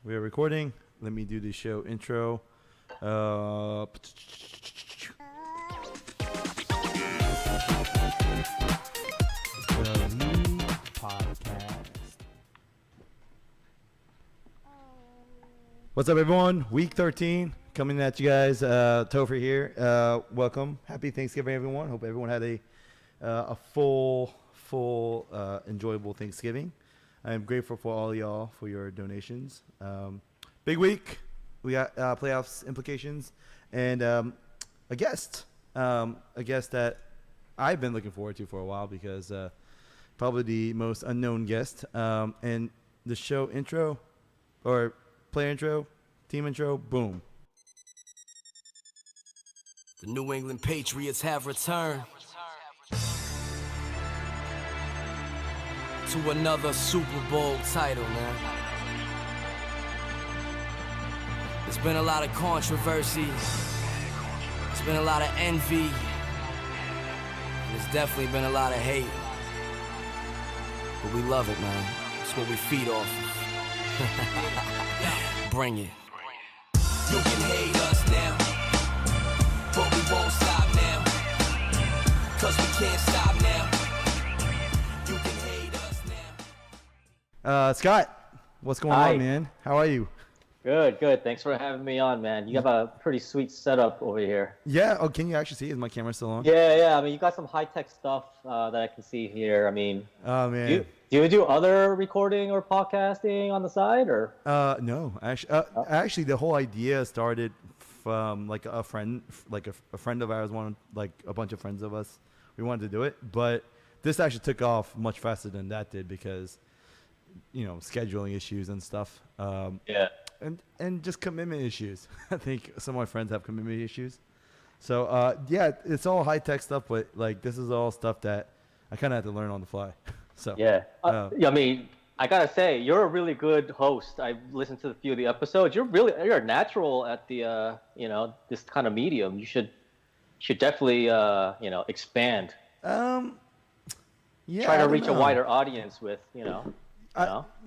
We are recording. Let me do the show intro. The new podcast. What's up, everyone? Week 13 coming at you guys. Topher here. Welcome. Happy Thanksgiving, everyone. Hope everyone had a full, enjoyable Thanksgiving. I'm grateful for all y'all for your donations. Big week. We got playoffs implications and a guest that I've been looking forward to for a while because probably the most unknown guest. And the show intro or player intro, team intro, boom. The New England Patriots have returned to another Super Bowl title, man. There's been a lot of controversy. There's been a lot of envy. There's definitely been a lot of hate. But we love it, man. It's what we feed off of. Bring it. You can hate us now, but we won't stop now. 'Cause we can't stop now. You can hate us now. Scott, what's going Hi. on, man? How are you? Good. Thanks for having me on, man. You have a pretty sweet setup over here. Yeah. Oh, can you actually see? Is my camera still on? Yeah. I mean, you got some high-tech stuff that I can see here. I mean, Oh, man. do you do other recording or podcasting on the side, or? No, actually, the whole idea started from like a friend, a friend of ours wanted, like a bunch of friends of us, we wanted to do it, but this actually took off much faster than that did because, scheduling issues and stuff. Yeah. And just commitment issues. I think some of my friends have commitment issues. So yeah, it's all high tech stuff, but like this is all stuff that I kind of had to learn on the fly. So Yeah. I mean, I gotta say, you're a really good host. I've listened to a few of the episodes. You're a natural at the this kind of medium. You should definitely expand. Yeah, Try I to don't reach a know. wider audience with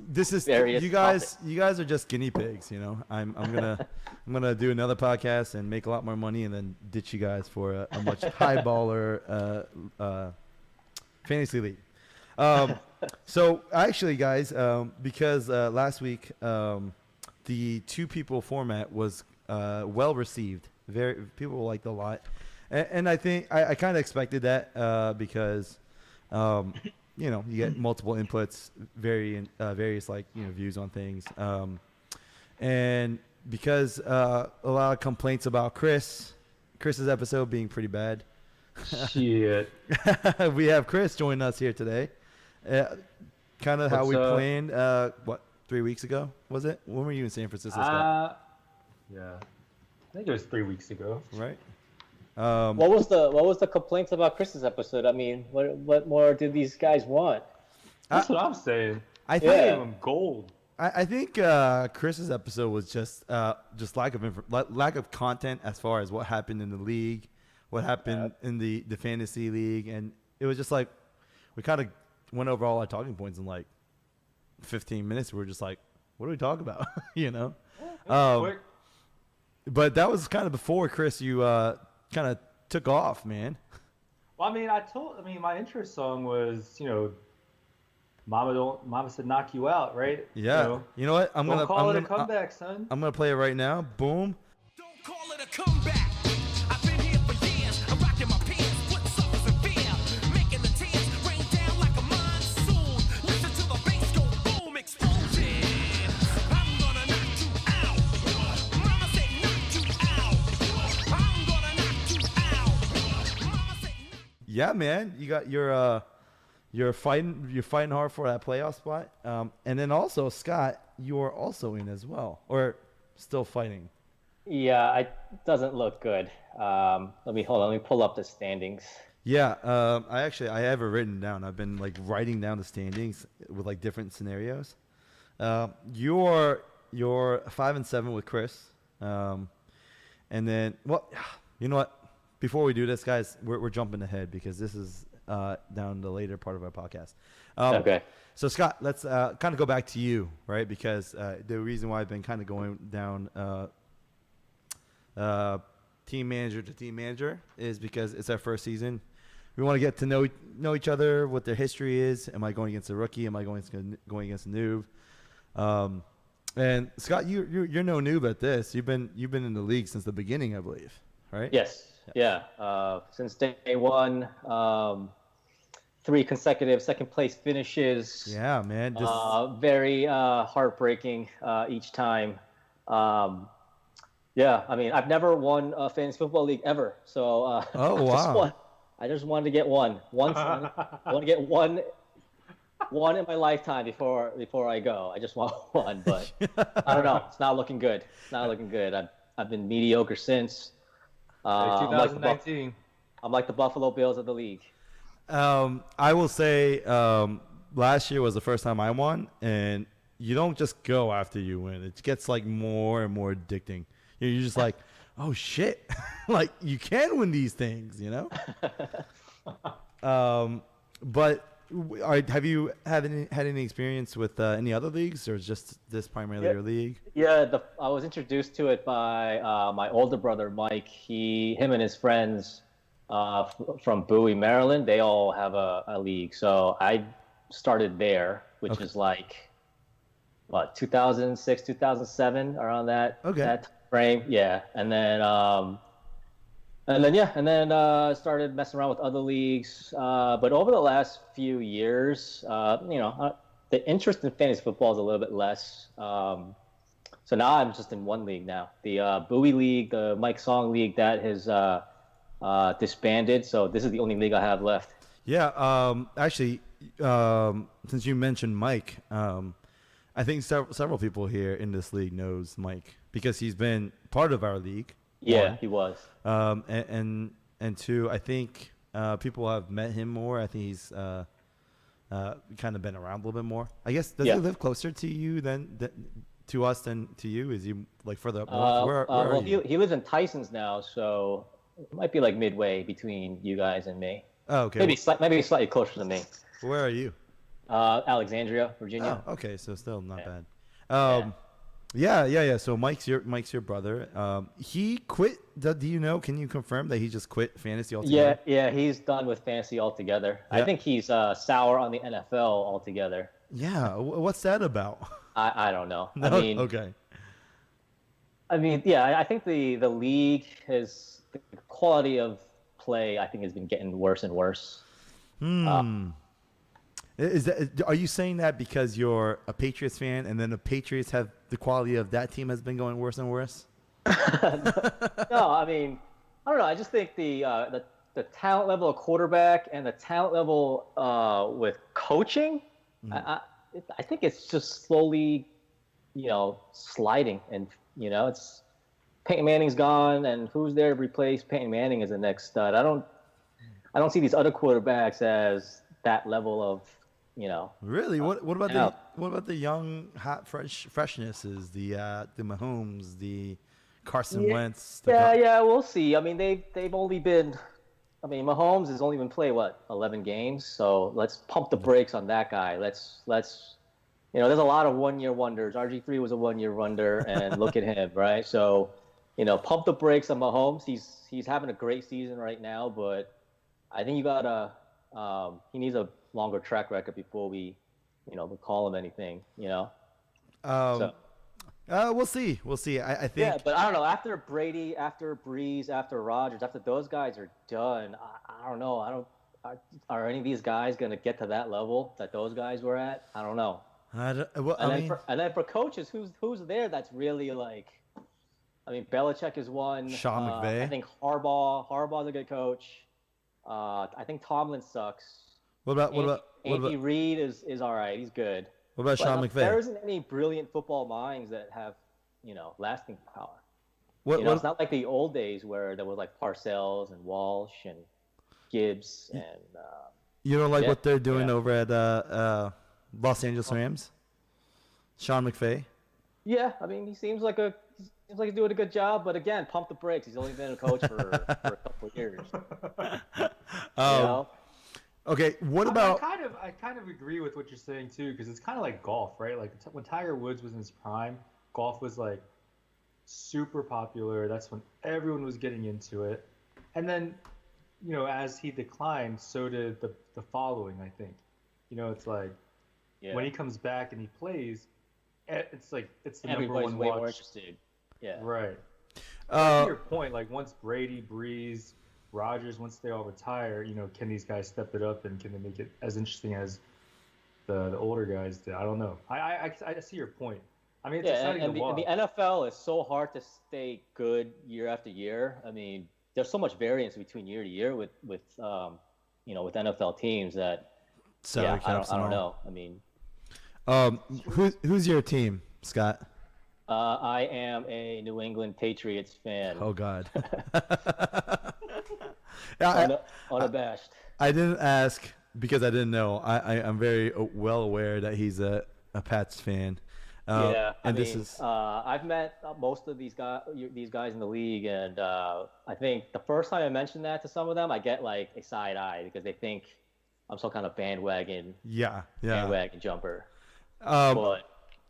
This is various you guys. topics. You guys are just guinea pigs. I'm gonna do another podcast and make a lot more money, and then ditch you guys for a much high baller fantasy league. So actually, guys, because last week the two people format was well received. People liked it a lot, and I think I kind of expected that because. You get multiple inputs, various views on things, and because a lot of complaints about Chris's episode being pretty bad. Shit. We have Chris joining us here today. Kind of how What's we up? planned. 3 weeks ago was it? When were you in San Francisco, Scott? Yeah. I think it was 3 weeks ago. Right. What was the complaints about Chris's episode? I mean, what more did these guys want? That's what I'm saying. I I think gave him gold. I think Chris's episode was just lack of content as far as what happened in the league, what happened in the fantasy league, and it was just like we kind of went over all our talking points in like 15 minutes. We were just like, what do we talk about? Quick. But that was kind of before Chris. You kind of took off, man. Well, my intro song was, Mama said knock you out, right? Yeah. You know what? I'm Don't call it a gonna comeback, son. I'm gonna play it right now. Boom. Don't call it a comeback. I've been here for years. I'm rocking my pants, put suckers in fear. Making the tears rain down like a monsoon. Listen to the bass go boom, explosion. I'm gonna knock you out. Mama said knock you out. I'm gonna knock you out. Mama said Yeah, man. You got you're fighting hard for that playoff spot. And then also Scott, you're also in as well, or still fighting. Yeah, it doesn't look good. Let me pull up the standings. Yeah, I have it written down. I've been like writing down the standings with like different scenarios. You're 5-7 with Chris, and then you know what? Before we do this, guys, we're jumping ahead because this is down the later part of our podcast. Okay. So Scott, let's kind of go back to you, right? Because the reason why I've been kind of going down team manager to team manager is because it's our first season. We want to get to know each other, what their history is. Am I going against a rookie? Am I going against a noob? And Scott, you're no noob at this. You've been in the league since the beginning, I believe, right? Yes. Yeah. Since day one, 3 consecutive second place finishes. Yeah, man. Very heartbreaking each time. Yeah, I mean, I've never won a fantasy football league ever. So Oh, wow. I just wanted to get one. I want to get one in my lifetime before I go. I just want one, but I don't know. It's not looking good. It's not looking good. I've been mediocre since. 2019. I'm like the Buffalo Bills of the league. I will say last year was the first time I won, and you don't just go after you win. It gets like more and more addicting. You're just like, oh shit, like you can win these things, you know. But have you had any experience with any other leagues, or is just this primarily your league? Yeah, I was introduced to it by my older brother Mike. Him and his friends from Bowie, Maryland. They all have a league, so I started there, which is like what 2006, 2007, around that that frame. Yeah, and then started messing around with other leagues. But over the last few years, the interest in fantasy football is a little bit less. So now I'm just in one league now. The Bowie League, the Mike Song League, that has disbanded. So this is the only league I have left. Yeah. Actually, since you mentioned Mike, I think several people here in this league knows Mike because he's been part of our league. Yeah, one. He was. And two, I think people have met him more. I think he's kind of been around a little bit more. I guess does he live closer to you to us than to you? Is he like further up north? Where are you? He lives in Tyson's now, so it might be like midway between you guys and me. Oh, okay. Maybe slightly closer than me. Where are you? Alexandria, Virginia. Oh, okay, so still not bad. Yeah. So Mike's your brother. He quit. Do you know? Can you confirm that he just quit fantasy altogether? Yeah. He's done with fantasy altogether. Yeah. I think he's sour on the NFL altogether. Yeah. What's that about? I don't know. No? I mean, okay. I mean, yeah. I think the league has the quality of play. I think has been getting worse and worse. Are you saying that because you're a Patriots fan, and then the Patriots have the quality of that team has been going worse and worse? No, I mean, I don't know. I just think the talent level of quarterback and the talent level with coaching, I think it's just slowly, sliding. And it's Peyton Manning's gone, and who's there to replace Peyton Manning as the next stud? I don't see these other quarterbacks as that level of. Really? What about the young hot freshnesses, the Mahomes, the Carson Wentz? We'll see. I mean, they've only been. I mean, Mahomes has only been played 11 games. So let's pump the brakes on that guy. Let's there's a lot of 1-year wonders. RG3 was a 1-year wonder, and look at him, right? So pump the brakes on Mahomes. He's having a great season right now, but I think you gotta. He needs a longer track record before we call him anything. We'll see. I think. Yeah, but I don't know. After Brady, after Breeze, after Rodgers, after those guys are done, I don't know. Are any of these guys gonna get to that level that those guys were at? I don't know. And then for coaches, who's there? That's really like. I mean, Belichick is one. Sean McVay. I think Harbaugh's a good coach. I think Tomlin sucks. What about Andy Reid is all right. He's good. What about Sean McVay? There isn't any brilliant football minds that have, lasting power. It's not like the old days where there was like Parcells and Walsh and Gibbs and. You don't like what they're doing over at Los Angeles Rams? Sean McVay. Yeah, I mean, he seems like he's doing a good job, but again, pump the brakes. He's only been a coach for a couple of years. Okay, what I about? I kind of agree with what you're saying too, because it's kind of like golf, right? Like when Tiger Woods was in his prime, golf was like super popular. That's when everyone was getting into it. And then, as he declined, so did the following, I think. It's like Yeah. when he comes back and he plays, it's like it's the Everybody's number way one more watch. interested. Yeah. Right. But to Uh, your point, like once Brady, Breeze, Rogers, once they all retire, can these guys step it up and can they make it as interesting as the older guys did? I don't know. I see your point. I mean, it's Yeah, exciting and to the, and watch. the NFL is so hard to stay good year after year. I mean, there's so much variance between year to year with NFL teams that salary I caps don't and all. know. I mean, Who's your team, Scott? I am a New England Patriots fan. Oh God. Yeah, Unabashed. I didn't ask because I didn't know. I'm very well aware that he's a Pats fan. Yeah, and I this mean, is I've met most of these guys in the league, and I think the first time I mentioned that to some of them, I get like a side eye because they think I'm some kind of bandwagon jumper. But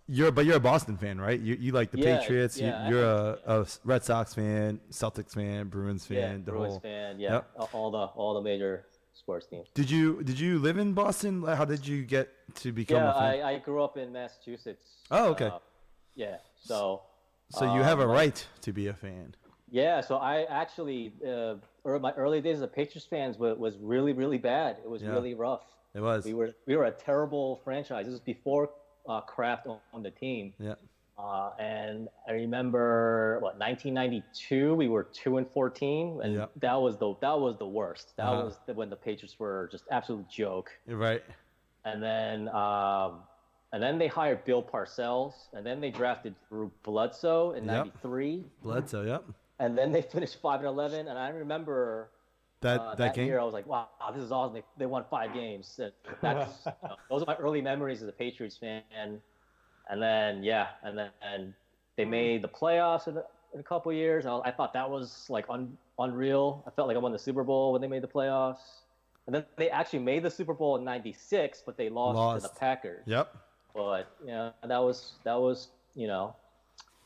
You're a Boston fan, right? You like the Yeah, Patriots. yeah, You're a Red Sox fan, Celtics fan, Bruins fan. yeah, the Bruins whole. fan, yeah, Yep. all the major sports teams. Did you live in Boston? Like, how did you get to become Yeah, a fan? I grew up in Massachusetts. Oh, okay. Yeah, so So you have a right to be a fan. yeah, so I actually my early days as a Patriots fans was really really bad. It was Yeah. really rough. It was. We were a terrible franchise. This was before Kraft on the team. Yeah. And I remember 1992 we were 2-14, and Yep. that was the worst. That Uh-huh. was when the Patriots were just absolute joke. You're right. And then they hired Bill Parcells, and then they drafted Drew Bledsoe in Yep. '93, Bledsoe. Yep. and then they finished 5-11. And I remember That game. year I was like, wow, this is awesome. They won 5 games. And that's those are my early memories as a Patriots fan. And then they made the playoffs in a couple years. I thought that was like unreal. I felt like I won the Super Bowl when they made the playoffs. And then they actually made the Super Bowl in '96, but they lost to the Packers. Yep. But that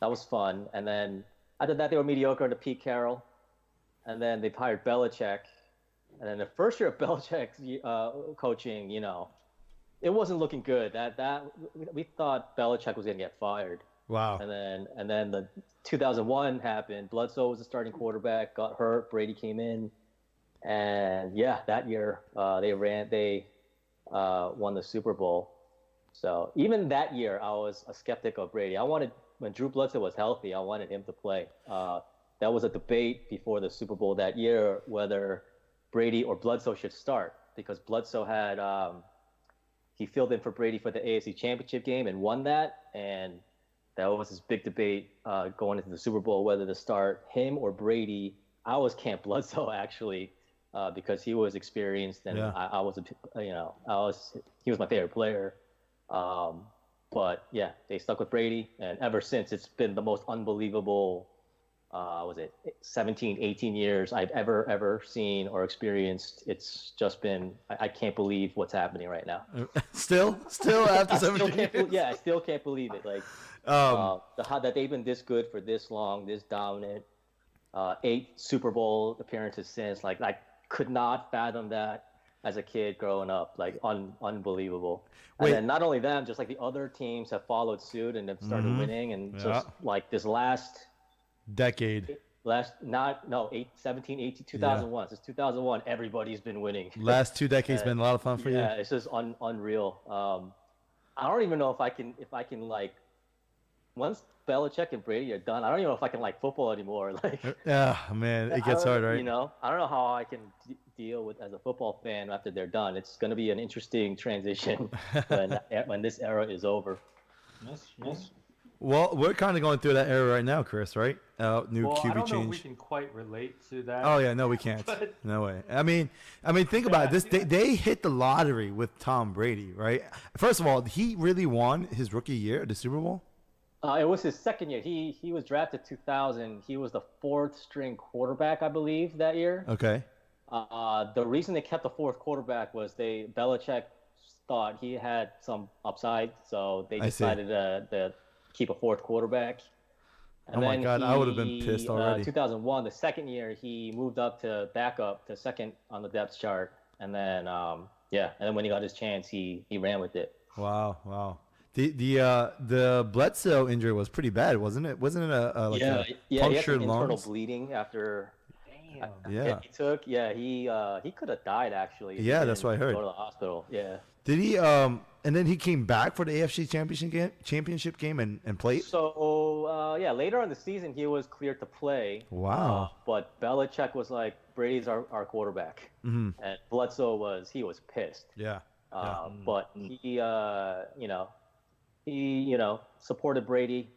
was fun. And then after that, they were mediocre to Pete Carroll, and then they hired Belichick. And then the first year of Belichick's coaching, it wasn't looking good. That we thought Belichick was gonna get fired. Wow. And then the 2001 happened. Bledsoe was the starting quarterback, got hurt. Brady came in, and that year they won the Super Bowl. So even that year, I was a skeptic of Brady. When Drew Bledsoe was healthy, I wanted him to play. That was a debate before the Super Bowl that year whether Brady or Bledsoe should start, because Bledsoe had he filled in for Brady for the AFC Championship game and won that, and that was this big debate going into the Super Bowl whether to start him or Brady. I was Camp Bledsoe actually, because he was experienced and he was my favorite player. But yeah, they stuck with Brady, and ever since it's been the most unbelievable 17, 18 years I've ever seen or experienced. It's just been, I can't believe what's happening right now. Still after 17 years. I still can't believe it. Like that they've been this good for this long, this dominant. 8 Super Bowl appearances since. Like I could not fathom that as a kid growing up. Like unbelievable. Wait. And then not only them, just like the other teams have followed suit and have started winning, and just like this last decade. 17, 18, 2001. Since 2001, everybody's been winning. Last 2 decades been a lot of fun for you. Yeah, it's just unreal. I don't even know if I can like, once Belichick and Brady are done, I don't even know if I can like football anymore. Like, Yeah, man, it gets hard, right? I don't know how I can deal with as a football fan after they're done. It's going to be an interesting transition when this era is over. Yes. Well, we're kind of going through that era right now, Chris, right? New Well, QB I don't know if change. we can quite relate to that. Oh yeah, no, we can't. But- No way. I mean, think about it. They hit the lottery with Tom Brady, right? First of all, he really won his rookie year at the Super Bowl. It was his second year. He was drafted 2000. He was the 4th string quarterback, I believe, that year. Okay. The reason they kept the fourth quarterback was Belichick thought he had some upside, so they I see. decided to keep a fourth quarterback. And Oh my then God, I would have been pissed already. 2001, the second year, he moved up to backup to second on the depth chart, and then and then when he got his chance, he ran with it. Wow. The Bledsoe injury was pretty bad, wasn't it? Wasn't it a He had punctured some internal lungs? bleeding after Damn. Yeah. he took. Yeah, he could have died actually. if he Yeah, that's didn't what I heard. Go to the hospital. Yeah. Did he? And then he came back for the AFC championship game and played. So later in the season he was cleared to play. Wow. But Belichick was like, Brady's our quarterback, Mhm. and Bledsoe was pissed. Yeah. But he supported Brady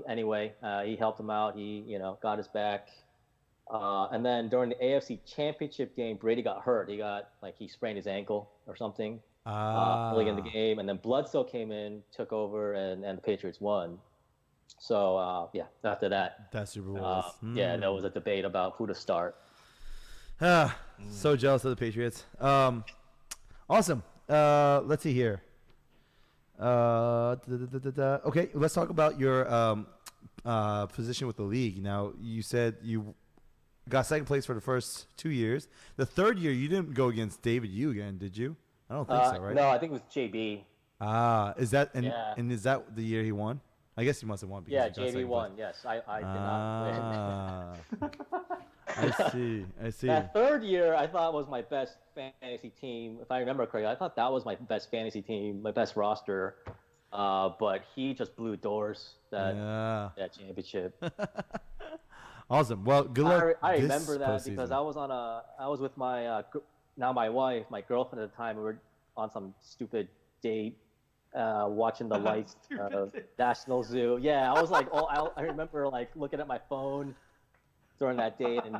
anyway. He helped him out. He got his back. And then during the AFC Championship game, Brady got hurt. He sprained his ankle or something early in the game. And then Bledsoe came in, took over, and the Patriots won. So after that, That Super Bowl. Was, there was a debate about who to start. So jealous of the Patriots. Awesome. Let's see here. Okay, let's talk about your position with the league. Now, you said you got second place for the first 2 years. The third year, you didn't go against David Yu again, did you? I don't think so, right? No, I think it was JB. Is that Yeah. and is that the year he won? I guess he must have won. Because Yeah, he got JB second won. place. Yes, I did not win. I see. That third year, I thought was my best fantasy team. If I remember correctly, I thought that was my best fantasy team, my best roster. But he just blew doors that championship. Awesome. Well, good luck. I this remember that postseason. because I was with my now my wife, my girlfriend at the time. We were on some stupid date, watching the lights, National Zoo. Yeah, I was like, I remember like looking at my phone during that date and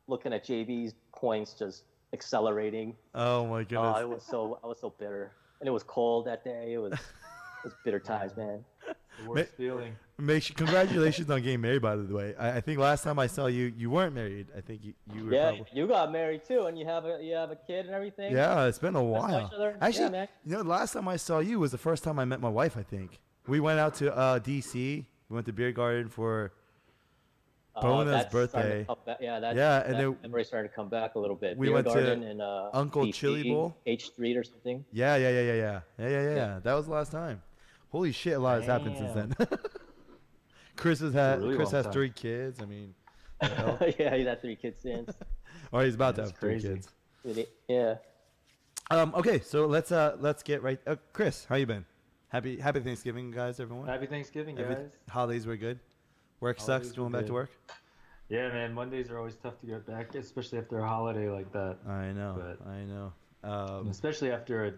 looking at JB's points just accelerating. Oh my goodness. I was so bitter, and it was cold that day. It was bitter times, man. The worst feeling. Congratulations on getting married, by the way. I think last time I saw you, you weren't married. I think you were. Yeah, probably... you got married too, and you have a kid and everything. Yeah, it's been a Saw while. each other? Actually, Yeah, man. the last time I saw you was the first time I met my wife. I think we went out to DC. We went to Beer Garden for Bona's That's starting birthday. to come back. Yeah, and that then memory started to come back a little bit. we Beer went to Garden in, Uncle DC, Chili Bowl. H Street or something. Yeah. That was the last time. Holy shit, a lot has happened since then. Chris has really long has time. 3 kids. I mean, the hell? Yeah, he's had 3 kids since. Or he's about to That's have 3 crazy. kids. Yeah. Okay, so let's get right. Chris, how you been? Happy Thanksgiving, guys, everyone. Happy Thanksgiving, guys. Holidays were good. Work sucks. Holidays Going were back to good. work. Yeah, man. Mondays are always tough to get back, especially after a holiday like that. I know. But- I know. Especially after a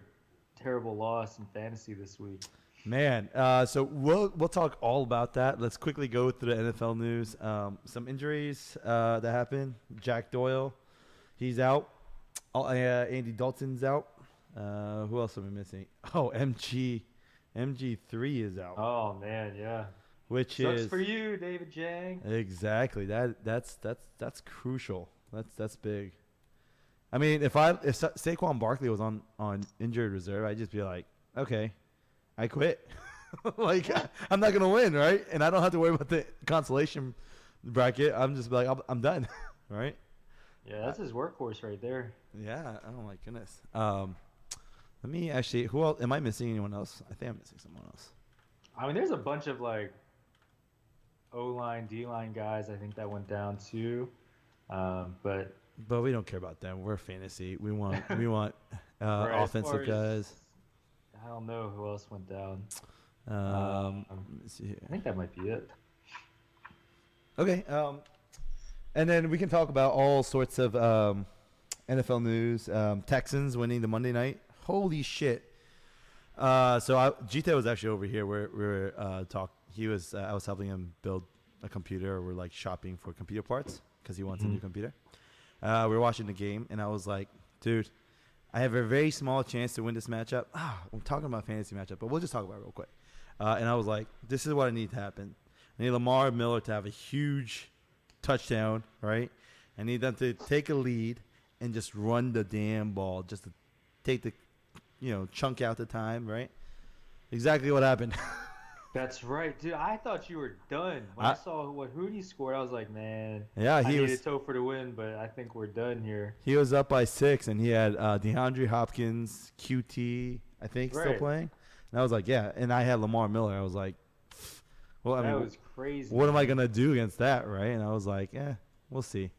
terrible loss in fantasy this week. Man, so we'll talk all about that. Let's quickly go through the NFL news. Some injuries that happened. Jack Doyle, he's out. Andy Dalton's out. Who else am I missing? Oh, MG3 is out. Oh man, yeah. Which Sucks is for you, David Jang. exactly that's crucial. That's big. I mean, if Saquon Barkley was on injured reserve, I'd just be like, okay, I quit. Like, I'm not gonna win, right? And I don't have to worry about the consolation bracket. I'm just like, I'm done, right? Yeah, that's his workhorse right there. Yeah. Oh my goodness. Let me actually. Who else? Am I missing anyone else? I think I'm missing someone else. I mean, there's a bunch of like O-line, D-line guys I think that went down too. But we don't care about them. We're fantasy. We want right, as offensive far as- guys. I don't know who else went down. Let me see here. I think that might be it. Okay. And then we can talk about all sorts of NFL news. Texans winning the Monday night. Holy shit. Gita was actually over here. We're talk. He was. I was helping him build a computer. We're like shopping for computer parts because he wants a new computer. We were watching the game, and I was like, dude, I have a very small chance to win this matchup. I'm talking about fantasy matchup, but we'll just talk about it real quick. And I was like, this is what I need to happen. I need Lamar Miller to have a huge touchdown, right? I need them to take a lead and just run the damn ball just to take the, chunk out the time, right? Exactly what happened. That's right, dude. I thought you were done. When I saw what Hootie scored, I was like, man. Yeah, I he needed was Topher to win, but I think we're done here. he was up by 6, and he had DeAndre Hopkins, QT, I think, still Right. playing. And I was like, yeah. And I had Lamar Miller. I was like, well, I That mean, was crazy. what am I gonna do against that, right? And I was like, we'll see.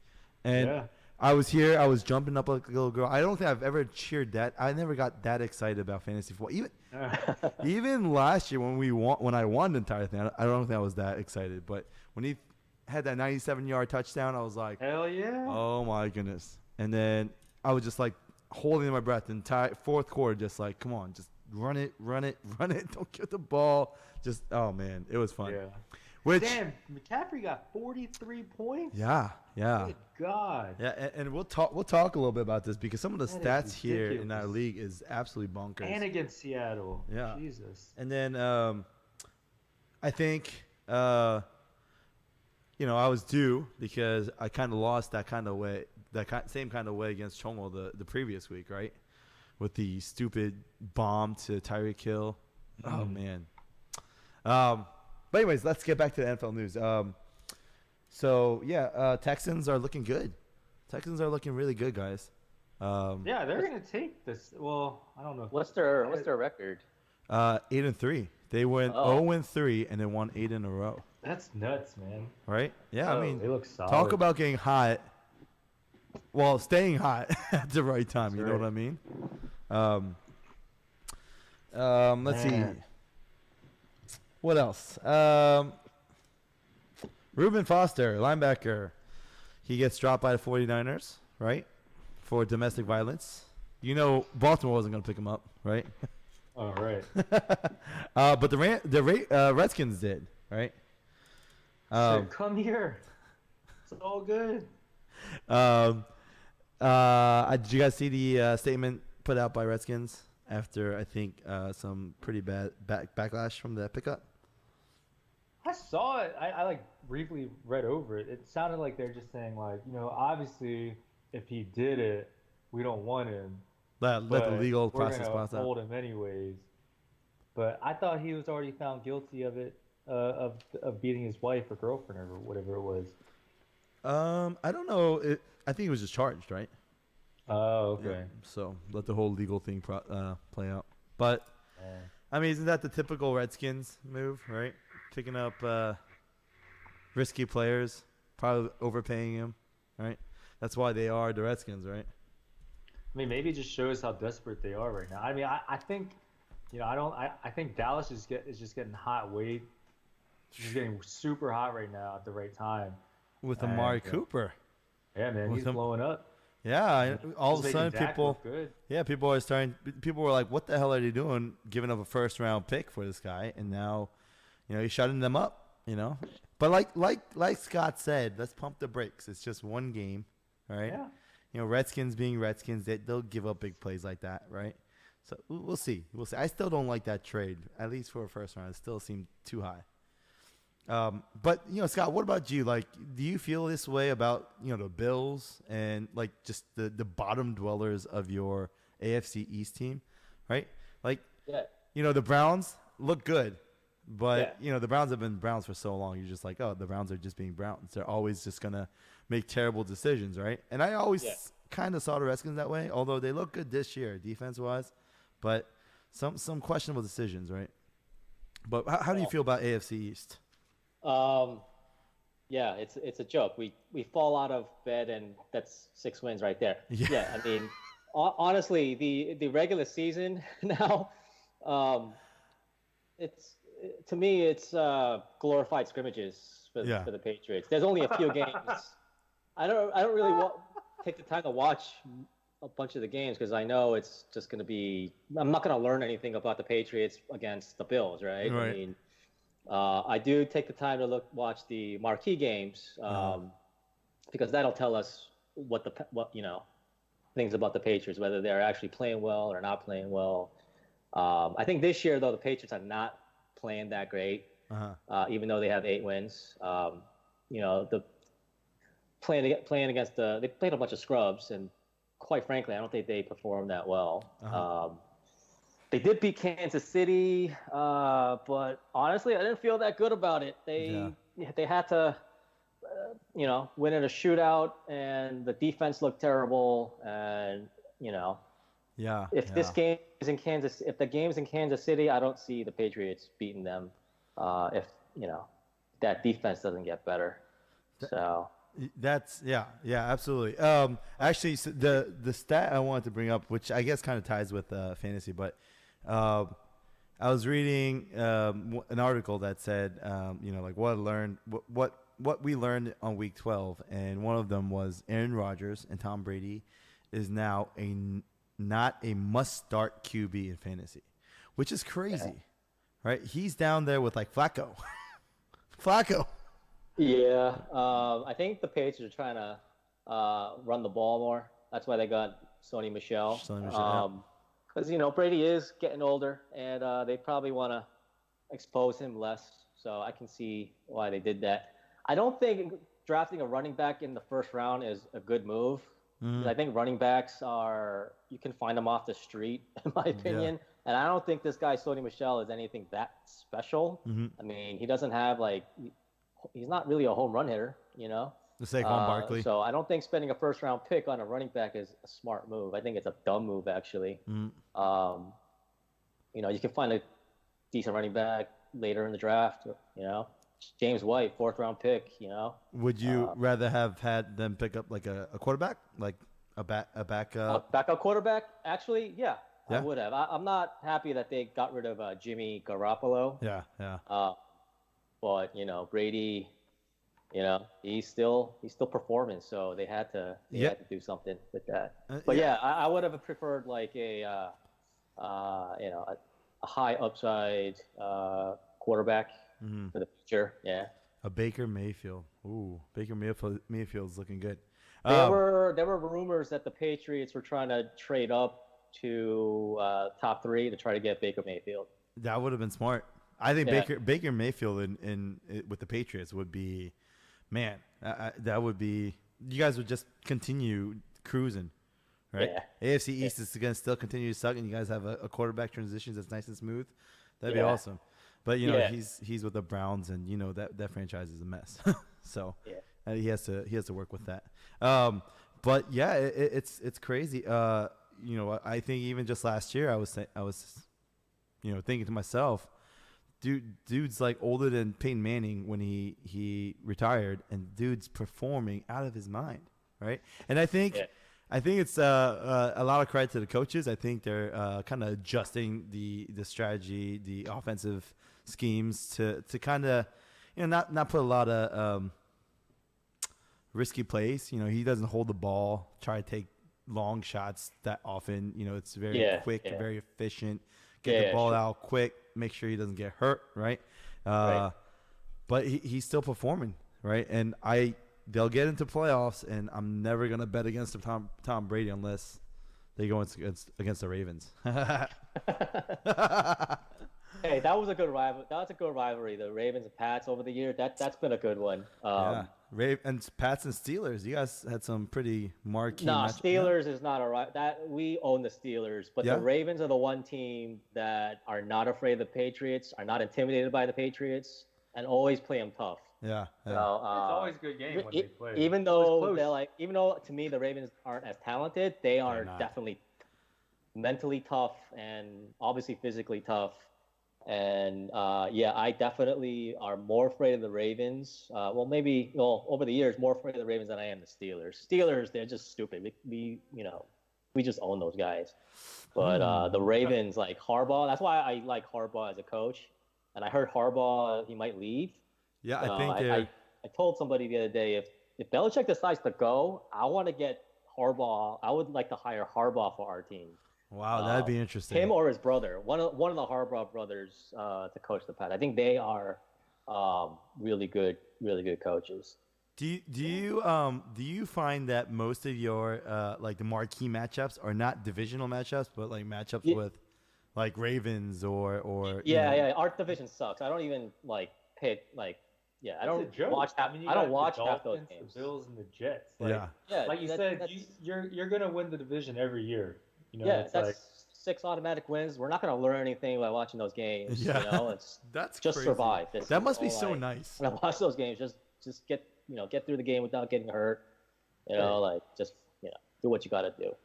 And Yeah. I was here. I was jumping up like a little girl. I don't think I've ever cheered that. I never got that excited about fantasy football. Even last year when I won the entire thing, I don't think I was that excited. But when he had that 97-yard touchdown, I was like, Hell yeah. oh my goodness. And then I was just like holding my breath. The entire fourth quarter, just like, come on, just run it. Don't get the ball. Just, oh man, it was fun. Yeah. Which, Damn, McCaffrey got 43 points. yeah. Good God. Yeah, and we'll talk a little bit about this because some of the That is stats here in our ridiculous. league is absolutely bonkers. And against Seattle. Yeah. Jesus. And then I think I was due because I kind of lost that kind of way, same kind of way against Chongo the previous week, right? With the stupid bomb to Tyreek Hill. Oh man. But anyways, let's get back to the NFL news. Texans are looking good. Texans are looking really good, guys. Yeah, they're gonna take this. Well, I don't know. What's their record? 8-3. They went 0-3 and they won 8 in a row. That's nuts, man. Right? Yeah, I mean, they look solid. talk about getting hot. Well, staying hot at the right time. That's You know what right. I mean? Let's see. Man. What else? Reuben Foster, linebacker. He gets dropped by the 49ers, right? For domestic violence. Baltimore wasn't going to pick him up, right? All right. But the Redskins did, right? So come here. It's all good. Did you guys see the statement put out by Redskins after, I think, some pretty bad backlash from the pickup? I saw it. I like briefly read over it. It sounded like they're just saying like, obviously if he did it, we don't want him. Let the legal we're process gonna pass out. hold him anyways. But I thought he was already found guilty of it, of beating his wife or girlfriend or whatever it was. I don't know. I think he was just charged, right? Oh, okay. Yeah, so let the whole legal thing play out. But I mean, isn't that the typical Redskins move, right? Picking up risky players, probably overpaying him, right? That's why they are the Redskins, right? I mean, maybe it just shows how desperate they are right now. I mean, I think, I think Dallas is just getting hot weight. He's getting super hot right now at the right time. With And, Amari Cooper. Yeah, man, With he's him. blowing up. Yeah, all of a He's sudden making Dak people, look good. people were like, what the hell are they doing giving up a first round pick for this guy? And now, he's shutting them up, But like Scott said, let's pump the brakes. It's just one game, right? Yeah. Redskins being Redskins, they'll give up big plays like that, right? So we'll see. I still don't like that trade, at least for a first round. It still seemed too high. But Scott, what about you? Like, do you feel this way about the Bills and like just the bottom dwellers of your AFC East team, right? Like, the Browns look good, but the Browns have been Browns for so long. You're just like, oh, the Browns are just being Browns. They're always just gonna make terrible decisions, right? And I always kind of saw the Redskins that way, although they look good this year defense wise, but some questionable decisions, right? But how do you feel about AFC East? Yeah, it's a joke. We fall out of bed and that's 6 wins right there. Yeah. I mean, honestly, the regular season now, to me it's glorified scrimmages for the Patriots. There's only a few games. I don't really take the time to watch a bunch of the games because I know it's just going to be. I'm not going to learn anything about the Patriots against the Bills, right? I mean. I do take the time to watch the marquee games because that'll tell us what things about the Patriots, whether they're actually playing well or not playing well. I think this year though the Patriots are not playing that great, even though they have 8 wins. The playing against they played a bunch of scrubs and quite frankly, I don't think they performed that well. Uh-huh. They did beat Kansas City, but honestly, I didn't feel that good about it. Yeah. They had to, win in a shootout, and the defense looked terrible. And Yeah. if Yeah. if the game's in Kansas City, I don't see the Patriots beating them. If that defense doesn't get better. So. That's yeah, absolutely. Actually, so the stat I wanted to bring up, which I guess kind of ties with fantasy, but I was reading an article that said, like what I learned, what we learned on week 12, and one of them was Aaron Rodgers and Tom Brady is now not a must-start QB in fantasy, which is crazy, right? He's down there with like Flacco. Flacco. Yeah, I think the Patriots are trying to run the ball more. That's why they got Sony Michel. Because Brady is getting older, and they probably want to expose him less. So I can see why they did that. I don't think drafting a running back in the first round is a good move. I think running backs you can find them off the street, in my opinion. And I don't think this guy Sony Michel is anything that special. I mean, he doesn't have he's not really a home run hitter, The Saquon Barkley. So I don't think spending a first round pick on a running back is a smart move. I think it's a dumb move, actually. You can find a decent running back later in the draft. James White, 4th round pick. Would you rather have had them pick up like a quarterback, like a backup? Backup quarterback? Actually, yeah. I would have. I'm not happy that they got rid of Jimmy Garoppolo. Yeah. But Brady, he's still performing, so they had to do something with that. But I would have preferred like a high upside quarterback for the future. Yeah. A Baker Mayfield. Ooh, Baker Mayfield's looking good. There were rumors that the Patriots were trying to trade up to top 3 to try to get Baker Mayfield. That would have been smart. I think Baker Mayfield in with the Patriots would be, man. That would be. You guys would just continue cruising, right? Yeah. AFC East is going to still continue to suck, and you guys have a quarterback transition that's nice and smooth. That'd be awesome. But he's with the Browns, and that franchise is a mess. So he has to work with that. But yeah, it's crazy. I think even just last year, I was thinking to myself. Dude's like older than Peyton Manning when he retired, and dude's performing out of his mind, right? And I think it's a lot of credit to the coaches. I think they're kind of adjusting the strategy, the offensive schemes to kind of not put a lot of risky plays. He doesn't hold the ball, try to take long shots that often. It's very quick, very efficient. Get the ball out quick. Make sure he doesn't get hurt, right? But he's still performing, right? And they'll get into playoffs, and I'm never gonna bet against Tom Brady unless they go against the Ravens. Hey, that was a good rival. That's a good rivalry. The Ravens and Pats over the year. That's been a good one. And Pats and Steelers. You guys had some pretty marquee. Steelers is not a right. That we own the Steelers, but the Ravens are the one team that are not afraid of the Patriots, are not intimidated by the Patriots, and always play them tough. Yeah. So, it's always a good game when they play. Even though to me the Ravens aren't as talented, they are definitely mentally tough and obviously physically tough. And I definitely are more afraid of the Ravens. Over the years, more afraid of the Ravens than I am the Steelers. Steelers, they're just stupid. We just own those guys. But the Ravens, like Harbaugh, that's why I like Harbaugh as a coach. And I heard Harbaugh, he might leave. Yeah, I think I told somebody the other day, if Belichick decides to go, I want to get Harbaugh. I would like to hire Harbaugh for our team. Wow, that'd be interesting. Him or his brother, one of the Harbaugh brothers, to coach the Pats. I think they are really good coaches. Do you find that most of your like the marquee matchups are not divisional matchups, but like matchups with like Ravens or Our division sucks. I don't even like pick like Yeah, I It's don't a joke. watch half. I mean, you I don't got watch the half those Dolphins, games. the Bills, and the Jets. Like, Yeah. Yeah, like you said, you're gonna win the division every year. You know, yeah, it's that's like 6 automatic wins. We're not gonna learn anything by watching those games. Yeah. You know, it's That's just crazy. survive. That must be so nice. When I watch those games, just get through the game without getting hurt. You know, like just do what you gotta do.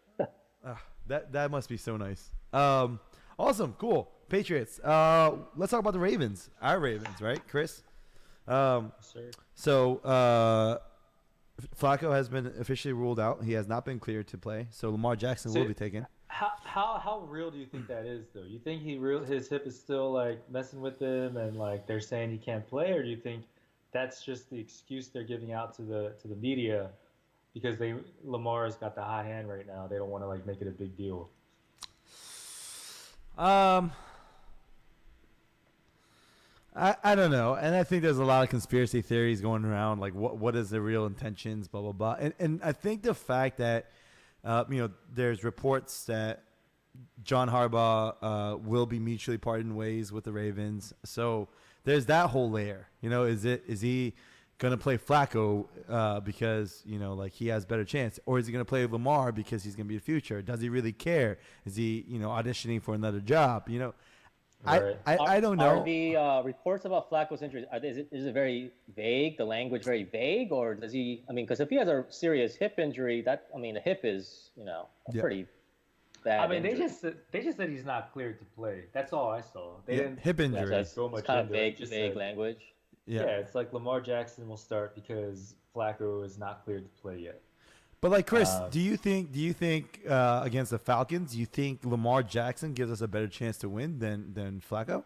That must be so nice. Awesome, cool. Patriots. Let's talk about the Ravens. Our Ravens, right, Chris? sir. So Flacco has been officially ruled out. He has not been cleared to play. So Lamar Jackson will be taken. How real do you think that is, though? You think his hip is still like messing with him, and like they're saying he can't play, or do you think that's just the excuse they're giving out to the media because Lamar's got the hot hand right now? They don't want to like make it a big deal. I don't know, and I think there's a lot of conspiracy theories going around, like what is the real intentions, blah blah blah, and I think the fact that there's reports that John Harbaugh will be mutually parting ways with the Ravens, so there's that whole layer. Is he gonna play Flacco because like he has better chance, or is he gonna play Lamar because he's gonna be the future? Does he really care? Is he auditioning for another job? Right. I don't know. Are the reports about Flacco's injury, is it very vague, the language very vague, or does he, because if he has a serious hip injury, a hip is, a pretty bad They injury. just said he's not cleared to play. That's all I saw. They didn't hip injury. Yeah, so go it's much kind of into it. vague language. Yeah, it's like Lamar Jackson will start because Flacco is not cleared to play yet. But like Chris, do you think against the Falcons, you think Lamar Jackson gives us a better chance to win than Flacco?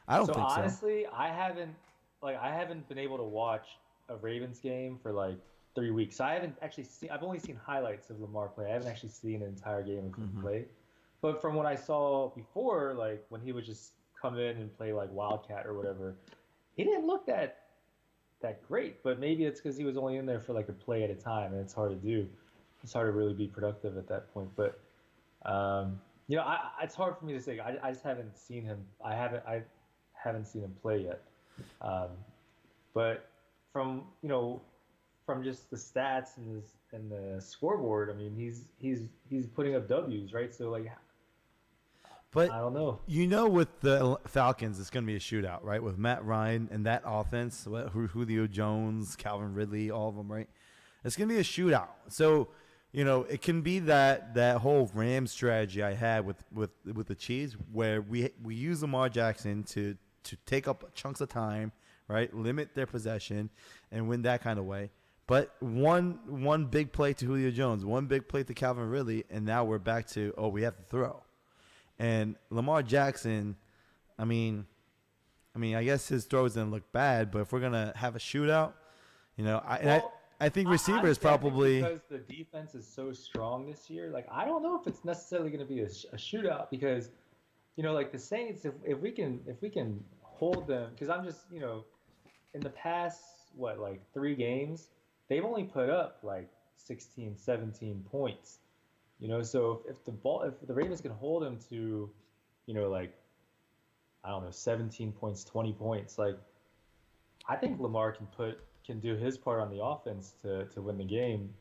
I don't think so. Honestly, I haven't been able to watch a Ravens game for like 3 weeks. So I've only seen highlights of Lamar play. I haven't actually seen an entire game of him play. But from what I saw before, like when he would just come in and play like Wildcat or whatever, he didn't look that great. But maybe it's because he was only in there for like a play at a time, and it's hard to do. It's hard to really be productive at that point. But it's hard for me to say. I just haven't seen him. I haven't seen him play yet. But from just the stats and the scoreboard, he's putting up W's, right? So like, but I don't know. With the Falcons, it's going to be a shootout, right? With Matt Ryan and that offense, Julio Jones, Calvin Ridley, all of them, right? It's going to be a shootout. So, it can be that whole Rams strategy I had with the Chiefs, where we use Lamar Jackson to take up chunks of time, right? Limit their possession and win that kind of way. But one big play to Julio Jones, one big play to Calvin Ridley, and now we're back to we have to throw. And Lamar Jackson, I guess his throws didn't look bad, but if we're gonna have a shootout, I think receivers probably because the defense is so strong this year. Like I don't know if it's necessarily going to be a shootout because, like the Saints, if we can hold them, because I'm just in the past 3 games, they've only put up like 16, 17 points. So if the Ravens can hold him to, like, I don't know, 17 points, 20 points, like, I think Lamar can do his part on the offense to win the game.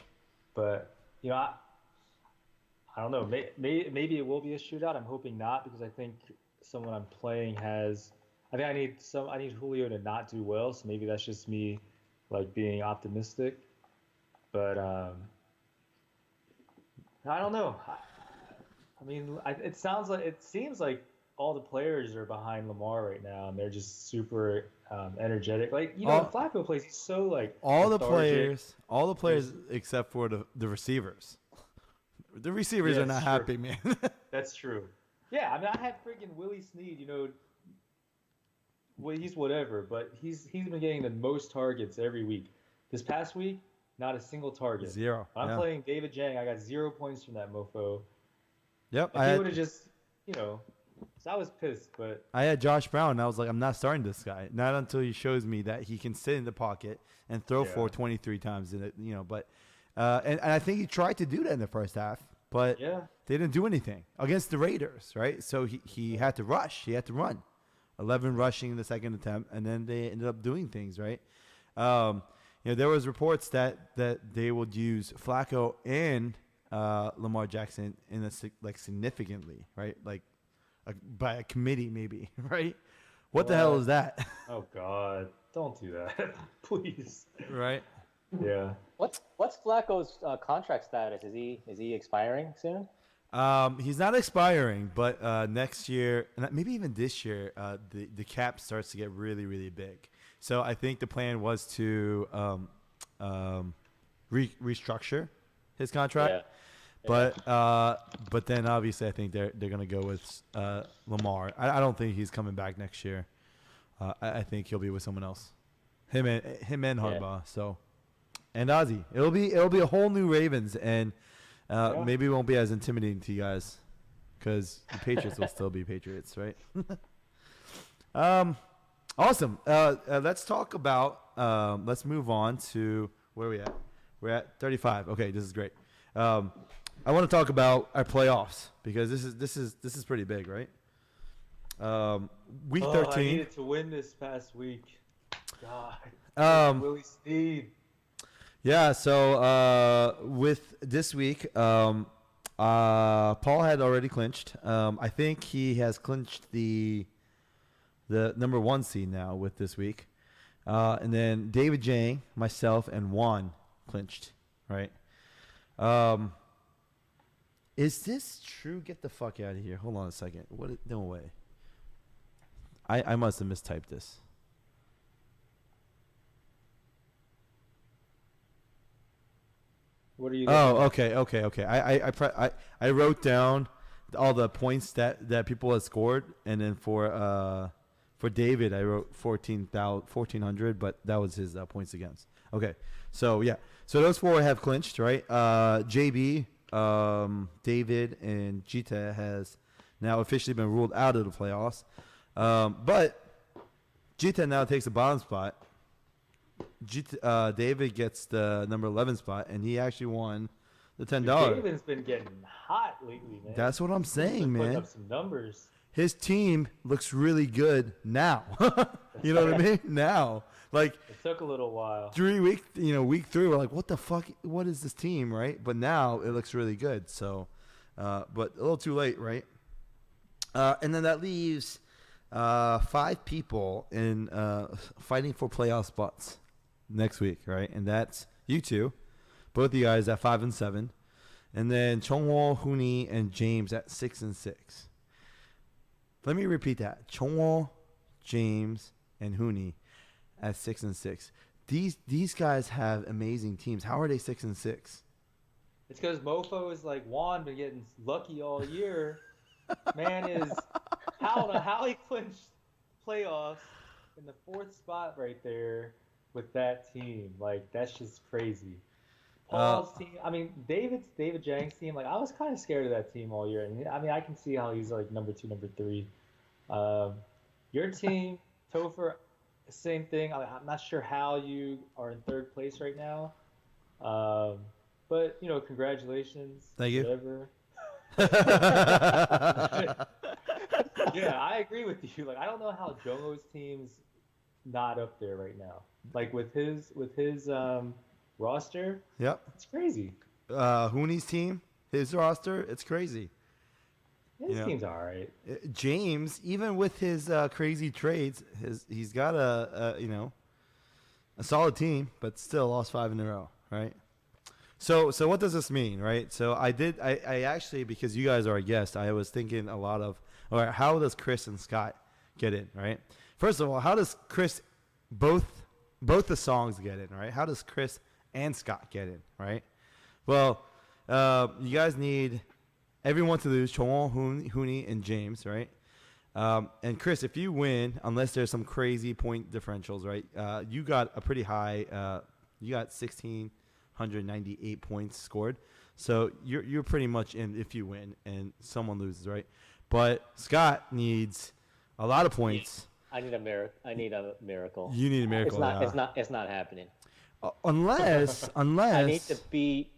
But, I don't know. Maybe it will be a shootout. I'm hoping not, because I think someone I'm playing I need Julio to not do well. So maybe that's just me, like, being optimistic. But, I don't know. It seems like all the players are behind Lamar right now, and they're just super energetic. Like when Flacco plays, he's so like all lethargic. the players except for the receivers. The receivers are not happy, man. That's true. Yeah, I had freaking Willie Snead. Well, he's whatever, but he's been getting the most targets every week. This past week, not a single target. 0. When I'm playing David Jang, I got 0 points from that mofo. Yep. If he would have just, so I was pissed, but I had Josh Brown, and I was like, I'm not starting this guy. Not until he shows me that he can sit in the pocket and throw for 23 times in it, but and I think he tried to do that in the first half, but they didn't do anything against the Raiders, right? So he had to rush. He had to run. 11 rushing in the second attempt, and then they ended up doing things, right? There was reports that they would use Flacco and Lamar Jackson in significantly, right? Like by a committee, maybe, right? What the hell is that? Oh God, don't do that, please. Right. Yeah. What's Flacco's contract status? Is he expiring soon? He's not expiring, but next year, maybe even this year, the cap starts to get really, really big. So I think the plan was to restructure his contract. Yeah. But then obviously I think they're gonna go with Lamar. I don't think he's coming back next year. I think he'll be with someone else. Him and Harbaugh. So, and Ozzy. It'll be a whole new Ravens, and maybe it won't be as intimidating to you guys, because the Patriots will still be Patriots, right? Awesome. Let's talk about. Let's move on to where are we at? We're at 35. Okay, this is great. I want to talk about our playoffs because this is pretty big, right? Week 13. I needed to win this past week. God. Willie Steve. Yeah. So with this week, Paul had already clinched. I think he has clinched the number 1 seed now with this week, and then David Jang, myself, and Juan clinched. Right. Is this true? Get the fuck out of here. Hold on a second. What? No way. I must have mistyped this. What are you? Oh, okay. I wrote down all the points that people had scored, and then for David I wrote 1400, but that was his points against. Okay, so yeah, so those 4 have clinched, right? JB. David and Gita has now officially been ruled out of the playoffs. But Gita now takes the bottom spot. David gets the number 11 spot, and he actually won the $10. David's been getting hot lately, man. That's what I'm saying, man. Putting up some numbers. His team looks really good now. You know what I mean? Now. Like, it took a little while. week 3, we're like, what the fuck? What is this team, right? But now it looks really good. So, but a little too late, right? And then that leaves 5 people in fighting for playoff spots next week, right? And that's you two, both of you guys at 5 and 7, and then Chongwoo, Hooney, and James at 6 and 6. Let me repeat that: Chongwoo, James, and Hooney at 6 and 6. These guys have amazing teams. How are they 6 and 6? It's because Mofo is like Juan, been getting lucky all year. Man is I don't know how he clinched playoffs in the 4th spot right there with that team. Like, that's just crazy. Paul's team. I mean, David Jang's team. Like, I was kind of scared of that team all year. And I mean, I can see how he's like number 2, number 3. Your team, Topher. Same thing. I'm not sure how you are in 3rd place right now, but congratulations. Thank you. Whatever. Yeah, I agree with you. Like, I don't know how Jomo's team's not up there right now. Like with his roster. Yep. It's crazy. Hooney's team, his roster, it's crazy. His team's all right. James, even with his crazy trades, he's got a solid team, but still lost 5 in a row, right? So what does this mean, right? So I actually, because you guys are a guest, I was thinking a lot of, all right, how does Chris and Scott get in, right? First of all, how does Chris both the songs get in, right? How does Chris and Scott get in, right? Well, you guys need everyone to lose, Chong, Hooney, and James, right? And Chris, if you win, unless there's some crazy point differentials, right? You got a pretty high. You got 1,698 points scored, so you're pretty much in if you win and someone loses, right? But Scott needs a lot of points. I need a miracle. You need a miracle. It's not happening. Unless I need to beat.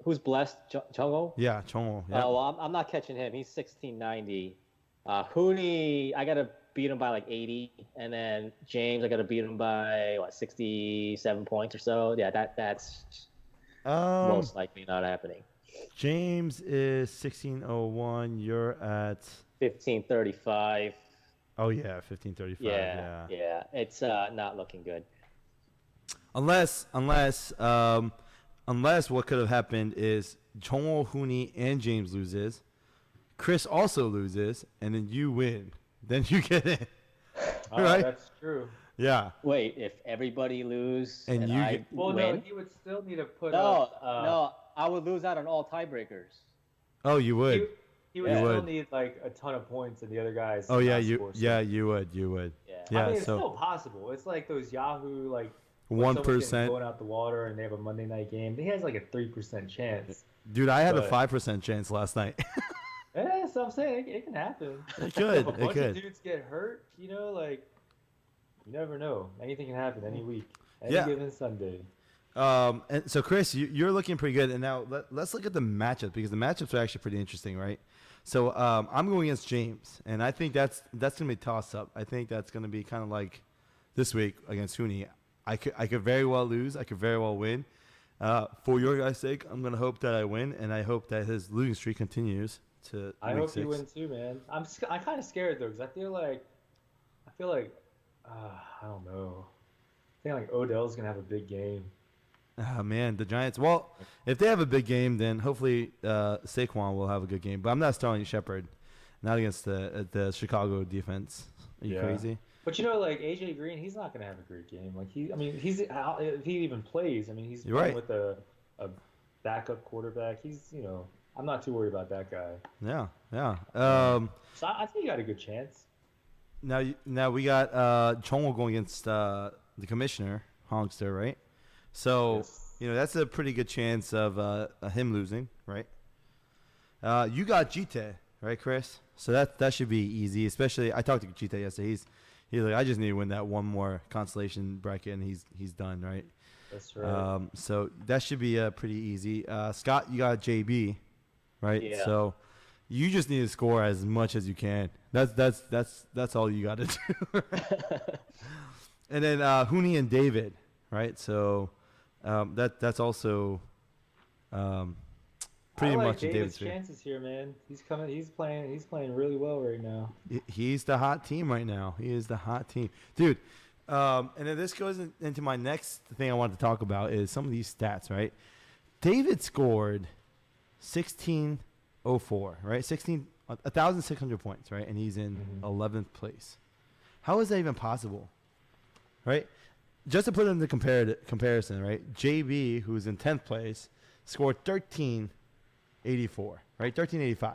Who's blessed? Chongo? Yeah, Chongo. Yeah. Well, I'm not catching him. He's 1690. Hooney, I gotta beat him by like 80, and then James, I got to beat him by 67 points or so. Yeah, that's most likely not happening. James is 1601. You're at 1535. Oh yeah, 1535. Yeah. It's not looking good. Unless what could have happened is Chongo, Huni, and James loses. Chris also loses, and then you win. Then you get in. Oh, Right? that's true. Yeah. Wait, if everybody lose And you I get- Well, win? no, he would still need to put No, up. no, I would lose out on all tiebreakers. Oh, you would. He would You still would. need like a ton of points, and the other guys. Oh yeah, not you. score Yeah, some. you would. You would. Yeah. Yeah. I mean, it's So still possible. It's like those Yahoo like when someone's getting 1%. going out the water, and they have a Monday night game. He has like a 3% chance. Dude, I had a But- 5% chance last night. Yeah, so I'm saying it can happen. It could. If a It bunch could. of dudes get hurt, like you never know. Anything can happen any week, any Yeah. given Sunday. And so, Chris, you're looking pretty good. And now let's look at the matchups because the matchups are actually pretty interesting, right? So I'm going against James, and I think that's gonna be a toss up. I think that's gonna be kind of like this week against Huni. I could very well lose. I could very well win. For your guys' sake, I'm gonna hope that I win, and I hope that his losing streak continues to. I week hope 6. you win too, man. I'm kind of scared though, because I feel like I don't know. I think like Odell's gonna have a big game. Oh, man, the Giants. Well, if they have a big game, then hopefully Saquon will have a good game. But I'm not starting Shepard, not against the Chicago defense. Are you Yeah. crazy? But like AJ Green, he's not gonna have a great game. Like if he even plays, he's You're playing right. with a backup quarterback. He's I'm not too worried about that guy. Yeah, yeah. So I think you got a good chance. Now we got Chongo going against the commissioner, Hongster, right? So Yes. that's a pretty good chance of him losing, right? You got Jite, right, Chris? So that should be easy. Especially, I talked to Jite yesterday. He's like, I just need to win that one more consolation bracket, and he's done, right? That's right. So that should be pretty easy. Scott, you got JB, right? Yeah. So you just need to score as much as you can. That's all you got to do. And then Huni and David, right? So that's also pretty I like much in David's David's favor. chances here, man. He's playing really well right now. He's the hot team right now. He is the hot team, dude. And then this goes into my next thing I wanted to talk about is some of these stats, right? David scored 1604, right? 1,600 points, right? And he's in 11th place. How is that even possible, right? Just to put it into comparison, right? JB, who's in 10th place, scored 1384, right? 1385,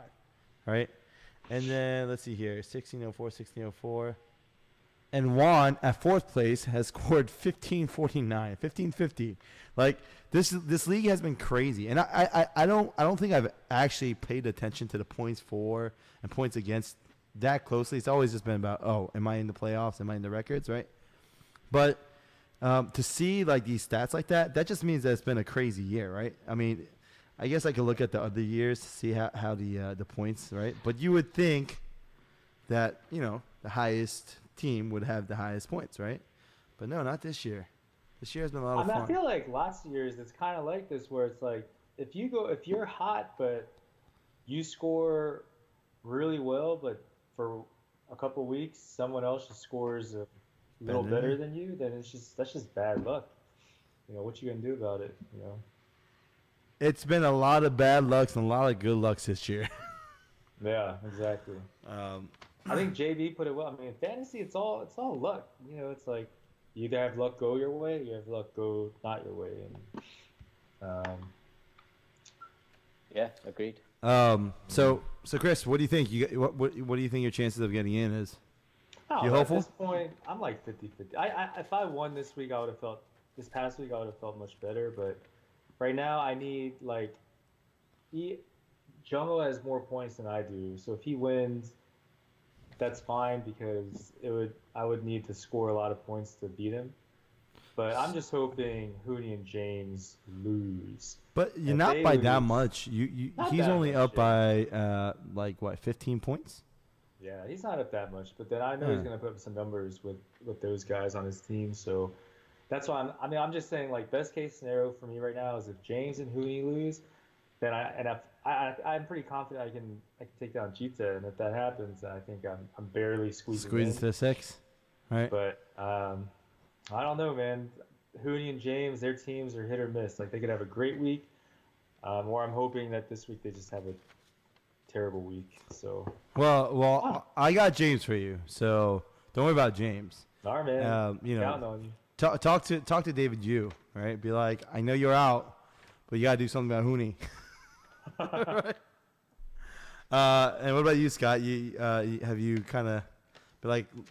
right? And then let's see here, 1604. And Juan at 4th place has scored 1549, 1550. Like this league has been crazy, and I don't think I've actually paid attention to the points for and points against that closely. It's always just been about, oh, am I in the playoffs? Am I in the records, right? But to see like these stats like that just means that it's been a crazy year, right? I mean, I guess I could look at the other years to see how the points, right? But you would think that the highest team would have the highest points, right? But no, not this year. This year has been a lot of fun. I feel like last year's it's kind of like this, where it's like if you're hot but you score really well, but for a couple weeks someone else just scores a little better than you, then that's just bad luck. What you gonna do about it? It's been a lot of bad lucks and a lot of good lucks this year. Yeah, exactly. I think JB put it well. I mean, in fantasy, it's all luck. It's like you either have luck go your way, or you have luck go not your way. And Yeah, agreed. So Chris, what do you think? What do you think your chances of getting in is? You hopeful? At this point, I'm like 50-50. If I won this week, this past week, I would have felt much better. But right now, I need Jungle has more points than I do. So if he wins, that's fine because I would need to score a lot of points to beat him. But I'm just hoping Hootie and James lose. But you're If not they by that lose- much. He's Not that only much, up by 15 points. Yeah, he's not up that much, but then I know he's gonna put up some numbers with those guys on his team. So that's why I'm just saying like best case scenario for me right now is if James and Hooney lose, then I'm pretty confident I can take down Cheetah, and if that happens, then I think I'm barely squeezing Squeeze in. to 6, right? But I don't know, man. Hooney and James, their teams are hit or miss. Like they could have a great week, or I'm hoping that this week they just have a terrible week. So Well, I got James for you, so don't worry about James. all right, man. You Counting know, on you. talk to David Yu, right? Be like, I know you're out, but you gotta do something about Hooney. Right? And what about you, Scott? Have you kind of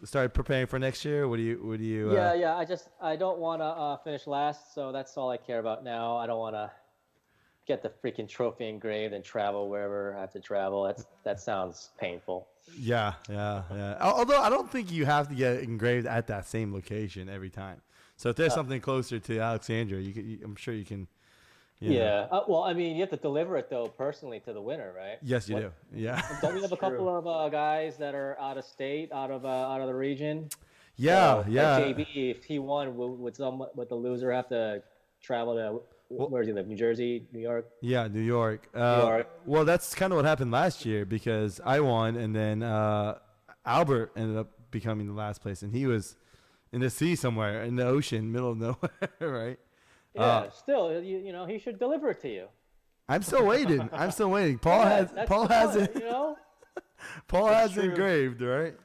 started preparing for next year? What do you? Yeah. I don't want to finish last, so that's all I care about now. I don't want to get the freaking trophy engraved and travel wherever I have to travel. That sounds painful. Yeah. Although I don't think you have to get it engraved at that same location every time. So if there's something closer to Alexandria, I'm sure you can. Yeah. Well, I mean, you have to deliver it though personally to the winner, right? Yes, you do. Yeah. Don't we have a couple of guys that are out of state, out of the region? Yeah. So, Yeah. Like JB, if he won, would the loser have to travel to where does he live? New Jersey, New York? Yeah, New York. York. Well, that's kind of what happened last year because I won, and then Albert ended up becoming the last place, and he was in the sea somewhere in the ocean, middle of nowhere, right? Yeah. Still, you know, he should deliver it to you. I'm still waiting. Paul has it. You know. Paul has it true. engraved, right?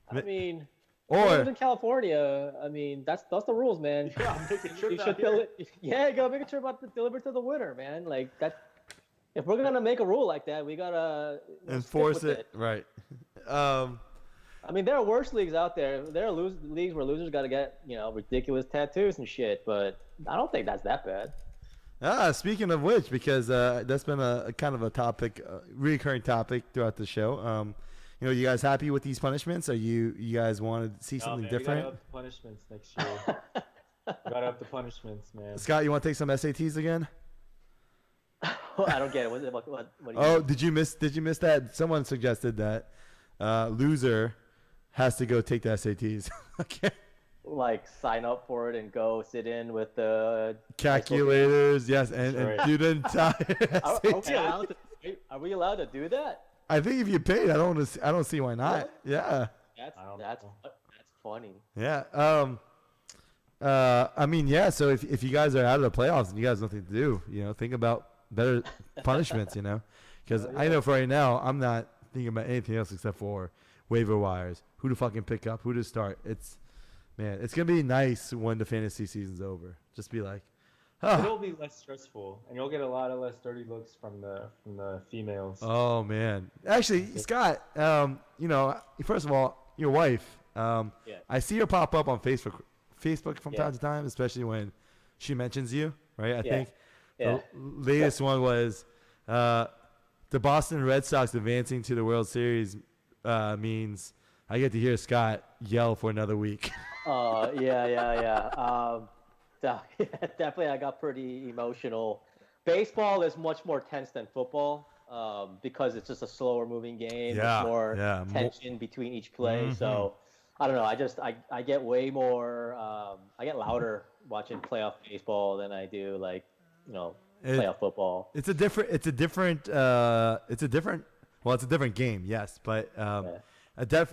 I mean, Or- if you live in California, I mean, that's the rules, man. Yeah, I'm taking a trip You out should here. you gotta make a trip out to deliver to the winner, man. Like that. If we're gonna make a rule like that, we gotta Enforce stick with it, right? I mean, there are worse leagues out there. There are leagues where losers gotta get ridiculous tattoos and shit, but I don't think that's that bad. Speaking of which, because that's been a kind of a topic, recurring topic throughout the show. You guys happy with these punishments? Are you guys want to see something Man, different? We gotta up the punishments next year. We gotta up the punishments, man. Scott, you want to take some SATs again? I don't get it. What do you Oh, mean? did you miss that? Someone suggested that loser has to go take the SATs. Okay. Like sign up for it and go sit in with the Calculators, yes, and Right. do the entire SAT. Are we allowed to do that? I think if you paid, I don't see why not. Yeah. That's funny. Yeah. I mean, yeah. So if you guys are out of the playoffs and you guys have nothing to do, think about better punishments. Because I know for right now, I'm not thinking about anything else except for waiver wires, who to fucking pick up, who to start. It's gonna be nice when the fantasy season's over. Just be like, It'll be less stressful, and you'll get a lot of less dirty looks from the females. oh man. Actually, Scott, first of all, your wife. I see her pop up on Facebook from time to time, especially when she mentions you, right? I think Yeah. the latest one was the Boston Red Sox advancing to the World Series means I get to hear Scott yell for another week. Yeah. Definitely, I got pretty emotional. Baseball is much more tense than football because it's just a slower moving game. Yeah, There's more yeah. tension between each play. So I don't know. I get way more. I get louder watching playoff baseball than I do playoff football. It's a different game, yes, but a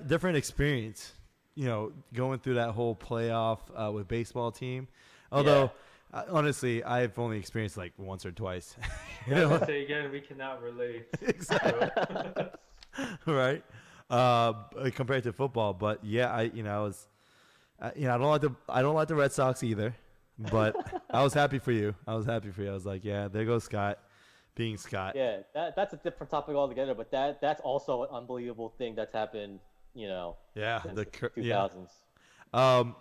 different experience. Going through that whole playoff with baseball team. Although, honestly, I've only experienced like once or twice. Let's say again, we cannot relate. Exactly. Right. Compared to football, but yeah, I don't like the Red Sox either, but I was happy for you. I was like, yeah, there goes Scott, being Scott. Yeah, that's a different topic altogether. But that's also an unbelievable thing that's happened. Yeah, since the 2000s.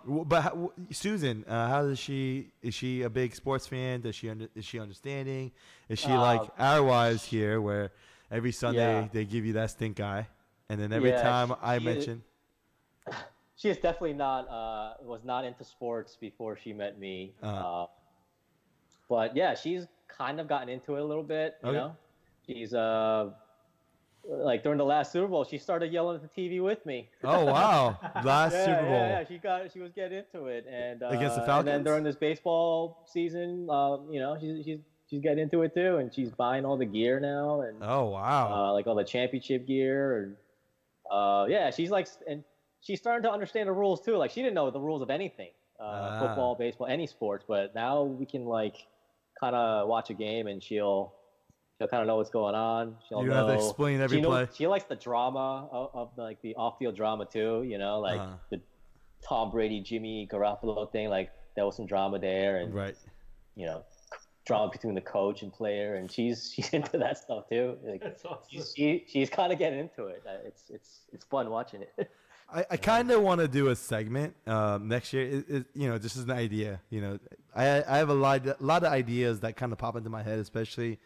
But Susan, how is she? Is she a big sports fan? Is she understanding? Is she like our wives here, where every Sunday they give you that stink eye, and then every time I mention, she is definitely was not into sports before she met me. But yeah, she's kind of gotten into it a little bit. You know, she's like during the last Super Bowl, she started yelling at the TV with me. Oh wow, last Super Bowl She was getting into it, and against the and Falcons. then during this baseball season, she's getting into it too, and she's buying all the gear now, and Oh wow. like all the championship gear, and she's like, and she's starting to understand the rules too. Like she didn't know the rules of anything, football, baseball, any sports, but now we can like kind of watch a game, and she'll kind of know what's going on. She'll You know. have to explain every play. She likes the drama of like the off-field drama too. Like the Tom Brady, Jimmy Garoppolo thing. Like there was some drama there, and Right. Drama between the coach and player, and she's into that stuff too. Like, That's awesome. she's kind of getting into it. It's fun watching it. I kind of want to do a segment next year. Just as an idea. I have a lot of ideas that kind of pop into my head, especially,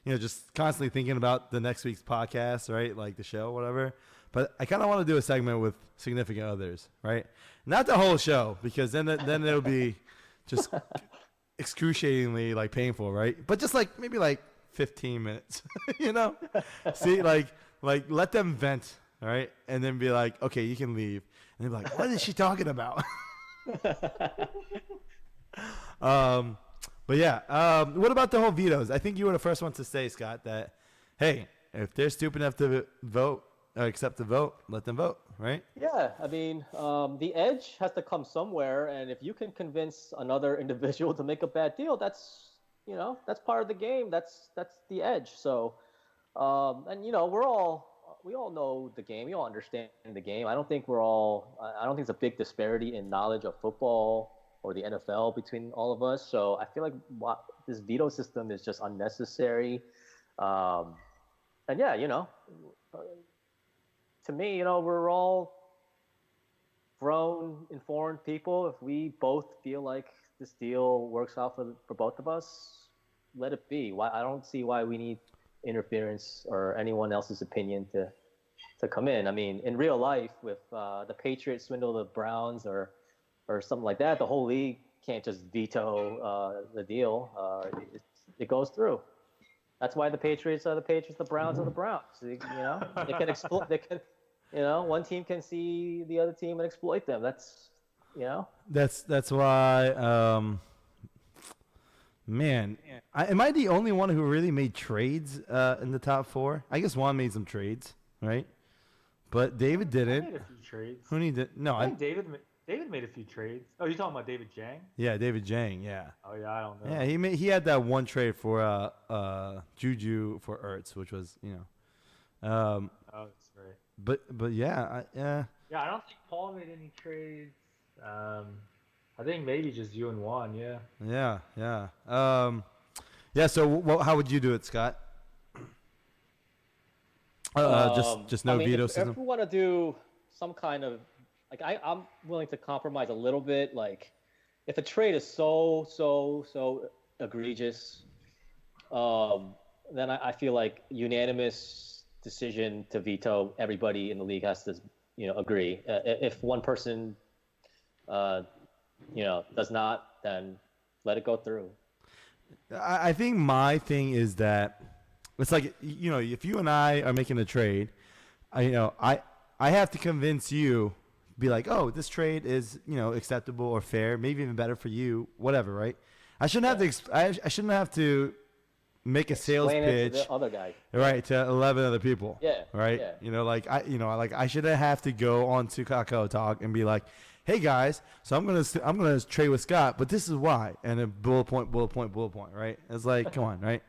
just constantly thinking about the next week's podcast, right? Like the show, whatever. But I kind of want to do a segment with significant others, right? Not the whole show, because then it'll be just excruciatingly like painful, right? But just like maybe like 15 minutes, See, like let them vent. All right, and then be like, okay, you can leave. And they'll be like, what is she talking about? But yeah, what about the whole vetoes? I think you were the first one to say, Scott, that, hey, if they're stupid enough to vote or accept the vote, let them vote, right? Yeah, I mean, the edge has to come somewhere, and if you can convince another individual to make a bad deal, that's part of the game. That's the edge. So, and we all know the game. We all understand the game. I don't think it's a big disparity in knowledge of football or the NFL between all of us. So I feel like this veto system is just unnecessary. And yeah, to me, we're all grown, informed people. If we both feel like this deal works out for both of us, let it be. I don't see why we need interference or anyone else's opinion to come in. I mean, in real life, with the Patriots swindle the Browns or something like that, the whole league can't just veto the deal. It goes through. That's why the Patriots are the Patriots, the Browns are the Browns. They can exploit. They can, one team can see the other team and exploit them. That's That's why. Man, am I the only one who really made trades in the top four? I guess Juan made some trades, right? But David I didn't. made a few trades. Who needed? No, I think David made a few trades. Oh, you're talking about David Jang? Yeah, David Jang. Yeah. Oh yeah, I don't know. Yeah, he had that one trade for Juju for Ertz, which was Oh, that's right. But yeah, Yeah, I don't think Paul made any trades. I think maybe just you and Juan. Yeah. Yeah. So how would you do it, Scott? Just no veto system. If we want to do some kind of I'm willing to compromise a little bit. Like, if a trade is so egregious, then I feel like unanimous decision to veto. Everybody in the league has to, agree. If one person, does not, then let it go through. I think my thing is that it's like, if you and I are making a trade, I have to convince you, be like, oh, this trade is, acceptable or fair, maybe even better for you, whatever, right? I shouldn't have to make a sales Explain it pitch to the other guy. right to 11 other people. Yeah. Right. Yeah. I shouldn't have to go on to Kakao Talk and be like, hey guys, so I'm gonna trade with Scott, but this is why, and then bullet point, right? It's like, come on, right?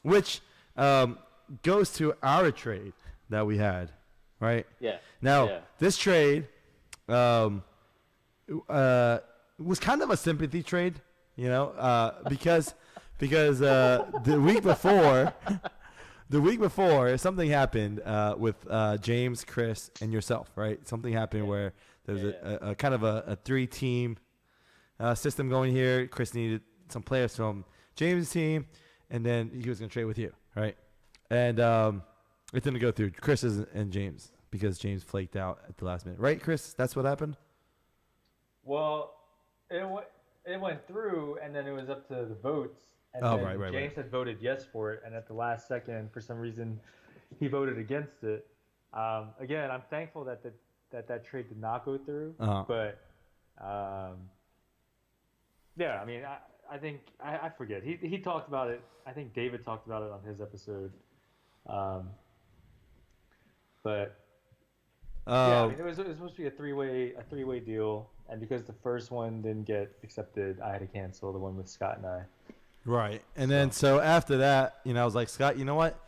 Which goes to our trade that we had, right? Yeah. Now this trade was kind of a sympathy trade, because the week before something happened with James, Chris, and yourself, right? Something happened where there was a kind of a 3-team system going here. Chris needed some players from James' team, and then he was going to trade with you, right? And it didn't go through Chris's and James because James flaked out at the last minute, right, Chris? That's what happened. Well, it went through, and then it was up to the votes. And then James had voted yes for it, and at the last second, for some reason, he voted against it. Again, I'm thankful that that trade did not go through. But yeah, I mean, I think I forget. He talked about it. I think David talked about it on his episode. But yeah, I mean, it was supposed to be a three-way deal, and because the first one didn't get accepted, I had to cancel the one with Scott and I. Right. And then so after that, I was like, Scott, you know what?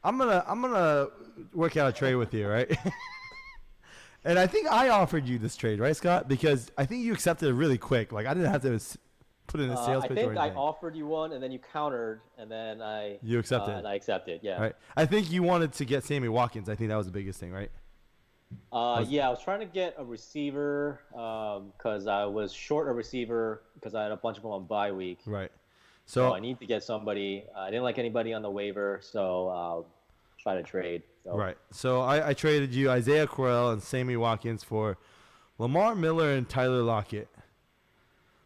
I'm gonna work out a trade with you, right? And I think I offered you this trade, right, Scott? Because I think you accepted it really quick. Like I didn't have to put in a sales pitch or anything. I think I offered you one, and then you countered, and then you accepted. And I accepted. Yeah. Right. I think you wanted to get Sammy Watkins. I think that was the biggest thing, right? Yeah, I was trying to get a receiver because I was short a receiver because I had a bunch of them on bye week. Right. So I need to get somebody. I didn't like anybody on the waiver, so I'll try to trade. So. Right. So I traded you Isaiah Crowell and Sammy Watkins for Lamar Miller and Tyler Lockett.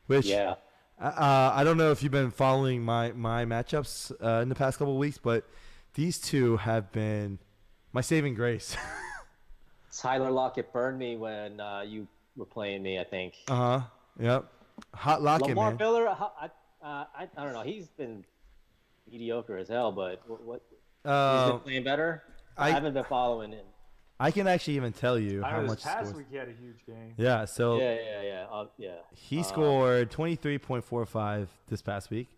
Which yeah. I don't know if you've been following my matchups in the past couple of weeks, but these two have been my saving grace. Tyler Lockett burned me when you were playing me, I think. Yep. Hot Lockett, Lamar man. Miller, I don't know. He's been mediocre as hell, but what he's been playing better. I haven't been following him. I can actually even tell you how much. This past week he had a huge game. Yeah. So. Yeah. He scored 23.45 this past week,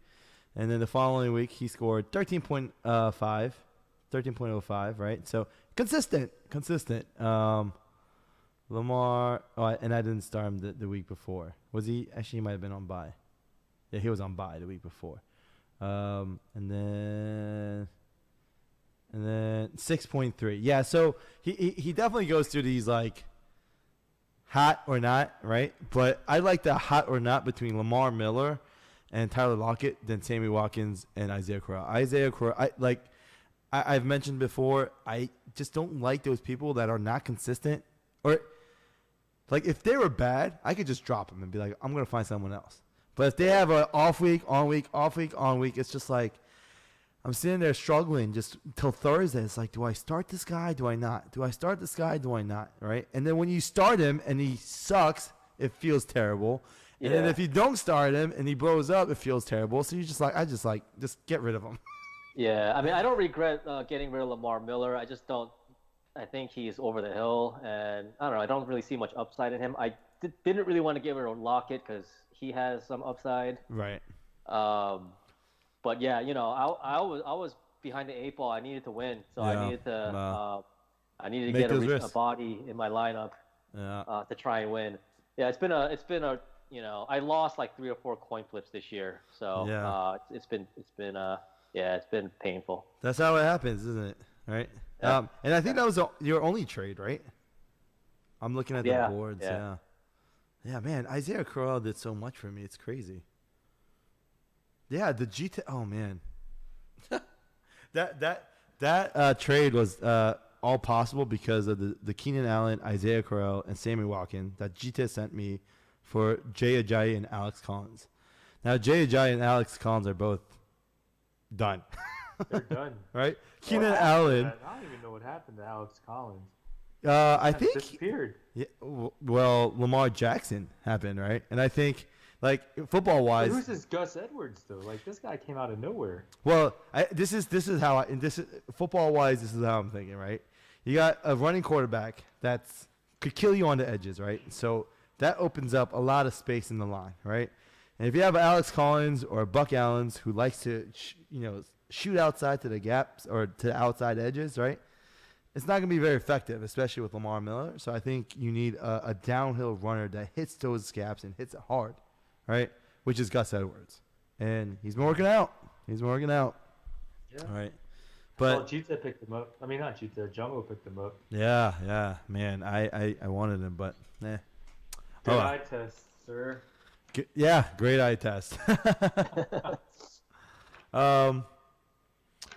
and then the following week he scored 13.05, right? So consistent. Lamar, and I didn't start him the week before. Was he? Actually, he might have been on bye. Yeah, he was on bye the week before. And then 6.3. Yeah, so he definitely goes through these like hot or not, right? But I like the hot or not between Lamar Miller and Tyler Lockett than Sammy Watkins and Isaiah Crowell. I've mentioned before, I just don't like those people that are not consistent. Or like if they were bad, I could just drop them and be like, I'm going to find someone else. But if they have an off week, on week, off week, on week, it's just like I'm sitting there struggling just till Thursday. It's like, do I start this guy? Do I not? Do I start this guy? Do I not? Right? And then when you start him and he sucks, it feels terrible. And then if you don't start him and he blows up, it feels terrible. So you just get rid of him. Yeah, I mean, I don't regret getting rid of Lamar Miller. I just don't. I think he's over the hill, and I don't know. I don't really see much upside in him. I didn't really want to get rid of Lockett because he has some upside. Right. But yeah, I was behind the eight ball. I needed to win, so I needed to get a body in my lineup to try and win. Yeah, it's been a I lost like 3 or 4 coin flips this year, so it's been painful. That's how it happens, isn't it? Right. Yeah. And I think that was your only trade, right? I'm looking at the boards. Yeah, man. Isaiah Crowell did so much for me. It's crazy. Yeah, the GT. Oh man, that trade was all possible because of the Keenan Allen, Isaiah Crowell, and Sammy Watkins that GT sent me for Jay Ajayi and Alex Collins. Now Jay Ajayi and Alex Collins are both done. They're done. Right? Keenan Allen. I don't even know what happened to Alex Collins. I think disappeared. Yeah. Well, Lamar Jackson happened, right? And I think, like football wise, who's this Gus Edwards though? Like this guy came out of nowhere. Well, this is how football wise. This is how I'm thinking, right? You got a running quarterback that's could kill you on the edges, right? So that opens up a lot of space in the line, right? And if you have Alex Collins or Buck Allens who likes to, shoot outside to the gaps or to the outside edges, right? It's not going to be very effective, especially with Lamar Miller. So I think you need a downhill runner that hits those gaps and hits it hard, right? Which is Gus Edwards. And he's been working out. Yeah. All right. But well, Cheetah picked him up. I mean, not Cheetah. Jungle picked him up. Yeah. Man, I wanted him, but Good eye test, sir. Great eye test.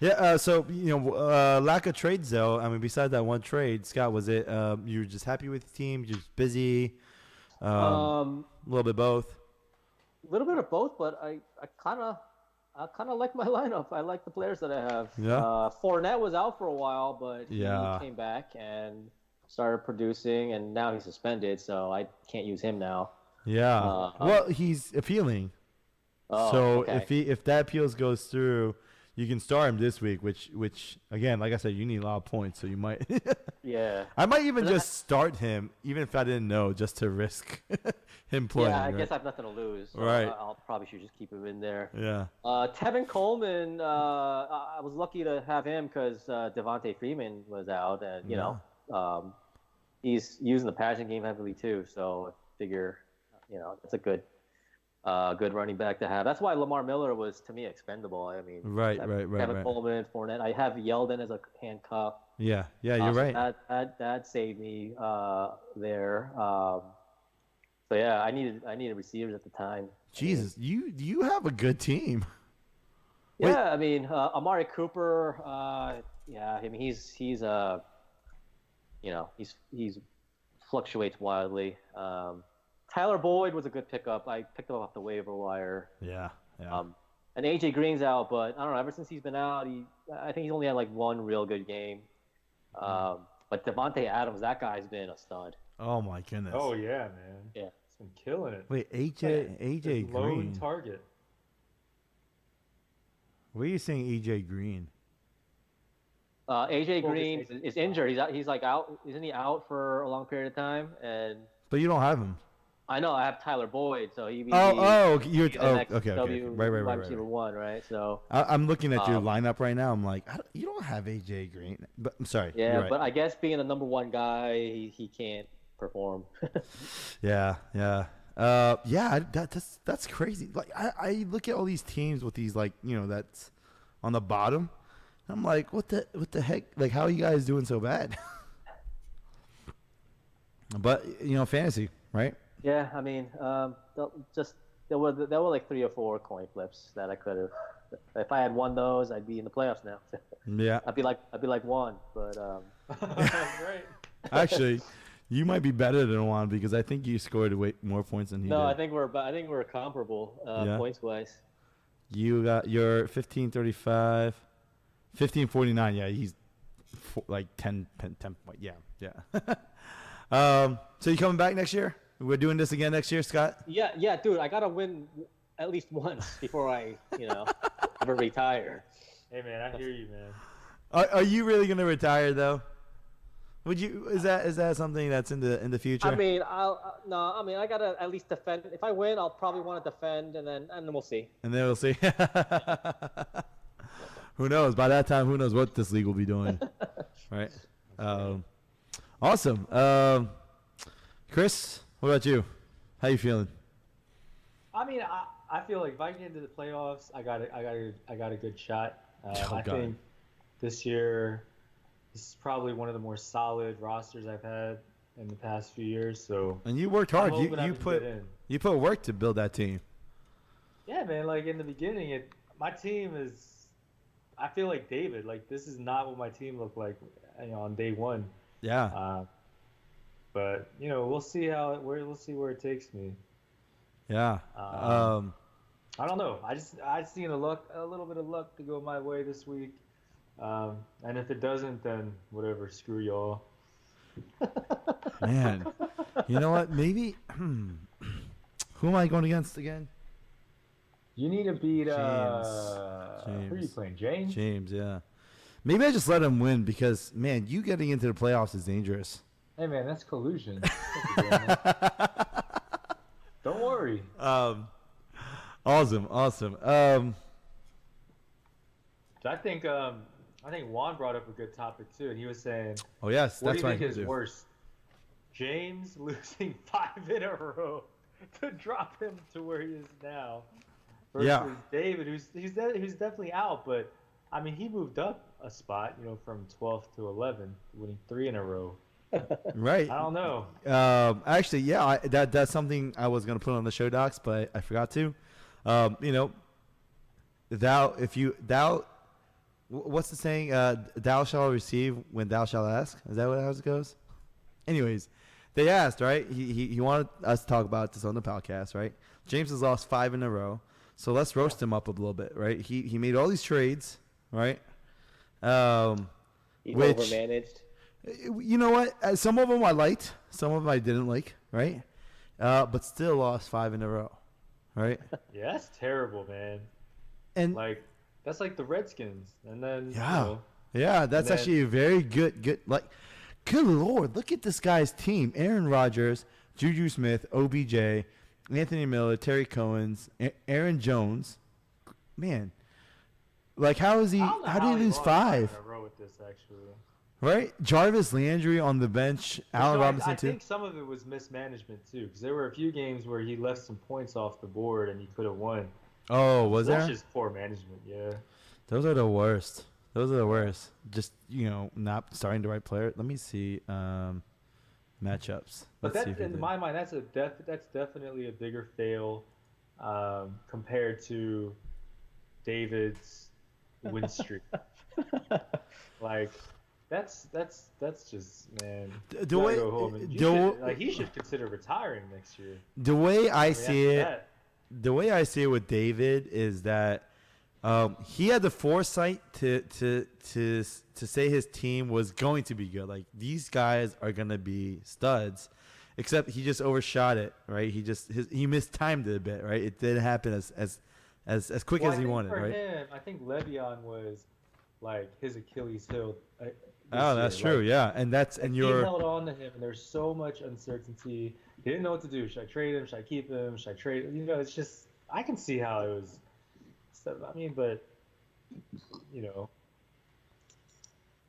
Lack of trades though. I mean, besides that one trade, Scott, was it you were just happy with the team, just busy? A little bit both. A little bit of both, but I I kind of like my lineup. I like the players that I have. Yeah. Fournette was out for a while, but Yeah. he came back and started producing, and now he's suspended, so I can't use him now. Yeah. Well, he's appealing. Oh, So okay. if that appeals goes through, you can start him this week. Which again, like I said, you need a lot of points, so you might. Yeah. I might even But then just start him, even if I didn't know, just to risk him playing. Yeah, I right? guess I have nothing to lose. So Right. I'll probably should just keep him in there. Yeah. Tevin Coleman, I was lucky to have him because Devontae Freeman was out, and he's using the passing game heavily too. So I figure, it's a good running back to have. That's why Lamar Miller was to me expendable. I mean, Right. Tevin Coleman, Fournette. I have Yeldon as a handcuff. Yeah. Yeah. You're So right. that saved me there. So yeah, I needed receivers at the time. Jesus, you have a good team. Wait. Yeah, I mean Amari Cooper. Yeah, I mean he's he's fluctuates wildly. Tyler Boyd was a good pickup. I picked him up off the waiver wire. Yeah. Yeah. And AJ Green's out, but I don't know. Ever since he's been out, I think he's only had like one real good game. But Devontae Adams, that guy's been a stud. Oh my goodness. Oh yeah, man. Yeah. It's been killing it. Wait, AJ His lone Green. target. What are you saying, AJ Green? AJ Well, Green this- is injured. He's like out. Isn't he out for a long period of time? And But you don't have him. I know I have Tyler Boyd, so he. You're the next okay. Right. wide receiver one, right? So. I'm looking at your lineup right now. I'm like, you don't have AJ Green. But I'm sorry. Yeah, you're right. but I guess being the number one guy, he can't perform. Yeah. That's crazy. Like I look at all these teams with these that's on the bottom. I'm like, what the heck? Like, how are you guys doing so bad? But fantasy, right? Yeah, I mean, there were like 3 or 4 coin flips that I could have. If I had won those, I'd be in the playoffs now. Yeah. I'd be like one, but Right. Actually, you might be better than Juan because I think you scored way more points than he no, did. I think we're comparable points wise. You got your 1535, 1549. Yeah, he's like 10 point. Yeah. So you coming back next year? We're doing this again next year, Scott? Yeah, dude, I gotta win at least once before I, ever retire. Hey man, I hear you, man. Are you really gonna retire though? Would you? Is that something that's in the future? I mean, I gotta at least defend. If I win, I'll probably want to defend, and then we'll see. And then we'll see. Who knows? By that time, who knows what this league will be doing, right? Awesome. Chris, what about you? How you feeling? I mean, I feel like if I get into the playoffs, I got a good shot. I God. think this year, this is probably one of the more solid rosters I've had in the past few years. So And you worked I'm hard. hoping I You can put get in. you put work to build that team. Yeah, man. Like in the beginning, my team is. I feel like David. Like this is not what my team looked like, on day one. Yeah. But we'll see we'll see where it takes me. Yeah. I don't know. I just need a little bit of luck to go my way this week. And if it doesn't, then whatever. Screw y'all. Man, you know what? Maybe. Who am I going against again? You need to beat. James. Who are you playing, James? James, yeah. Maybe I just let him win because, man, you getting into the playoffs is dangerous. Hey man, that's collusion. Don't worry. Awesome. I think Juan brought up a good topic too, and he was saying, Oh yes, "What that's do you right. think is worse, James losing 5 in a row to drop him to where he is now, versus Yeah. David, who's definitely out, but I mean he moved up a spot, from 12th to 11, winning 3 in a row. Right. I don't know. Actually, yeah, that's something I was gonna put on the show docs, but I forgot to. What's the saying? Thou shalt receive when thou shalt ask. Is that how it goes? Anyways, they asked, right? He wanted us to talk about this on the podcast, right? James has lost 5 in a row. So let's roast him up a little bit, right? He made all these trades, right? He's Which- overmanaged. You know what? Some of them I liked, some of them I didn't like, right? But still lost 5 in a row, right? Yeah, that's terrible, man. And Like, that's like the Redskins, and then yeah, yeah, that's then- actually a very good. Like, good lord, look at this guy's team: Aaron Rodgers, Juju Smith, OBJ, Anthony Miller, Terry Cohen's, Aaron Jones. Man, like, how is he? I don't know How did he lose lost 5? in a row with this, actually. Right? Jarvis Landry on the bench, Allen So Robinson I too. think some of it was mismanagement too, because there were a few games where he left some points off the board and he could have won. Oh, was That's there? just poor management, yeah. Those are the worst. Those are the worst. Just, not starting the right player. Let me see matchups. But Let's see that, if he in did. my mind, that's definitely a bigger fail compared to David's win streak. Like, that's just, man. The you gotta way- go home and he should consider retiring next year. The way I I mean, see after it, that. the way I see it with David is that he had the foresight to say his team was going to be good. Like, these guys are gonna be studs, except he just overshot it. Right? He mistimed it a bit. Right? It didn't happen as quick Well, as I he think wanted. for Right? him, I think Le'Veon was like his Achilles heel. This Oh, that's year. true. Like, Yeah, and that's and he you're held on to him, and there's so much uncertainty. He didn't know what to do. Should I trade him? Should I keep him? Should I trade? It's just I can see how it was. I mean, but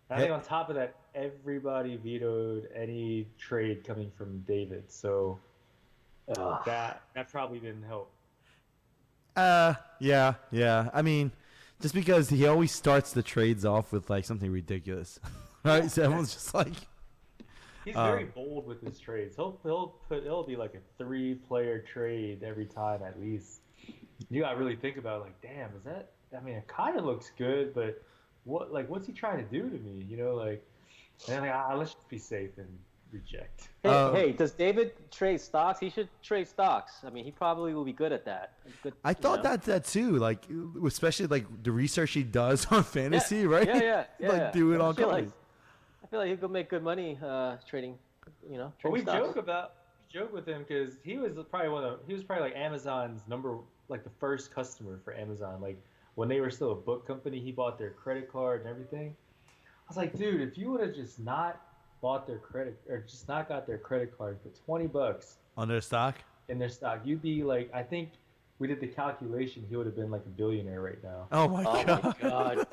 I think on top of that, everybody vetoed any trade coming from David, so that probably didn't help. yeah. I mean, just because he always starts the trades off with like something ridiculous, right? So everyone's just like, He's very bold with his trades. It'll be like a 3-player trade every time at least. You gotta really think about like, damn, is that? I mean, it kind of looks good, but what's he trying to do to me? And then let's just be safe and reject. Hey, does David trade stocks? He should trade stocks. I mean, he probably will be good at that. Good, I thought that too. Like, especially like the research he does on fantasy, right? Yeah. Like, do it on companies. I feel like he could make good money trading. But Trading we stocks. joke with him because he was probably like Amazon's the first customer for Amazon. Like when they were still a book company, he bought their credit card and everything. I was like, dude, if you would have just not bought their credit or just not got their credit card for $20 On their stock. in their stock, you'd be like, I think we did the calculation, he would have been like a billionaire right now. Oh my Oh god. my god.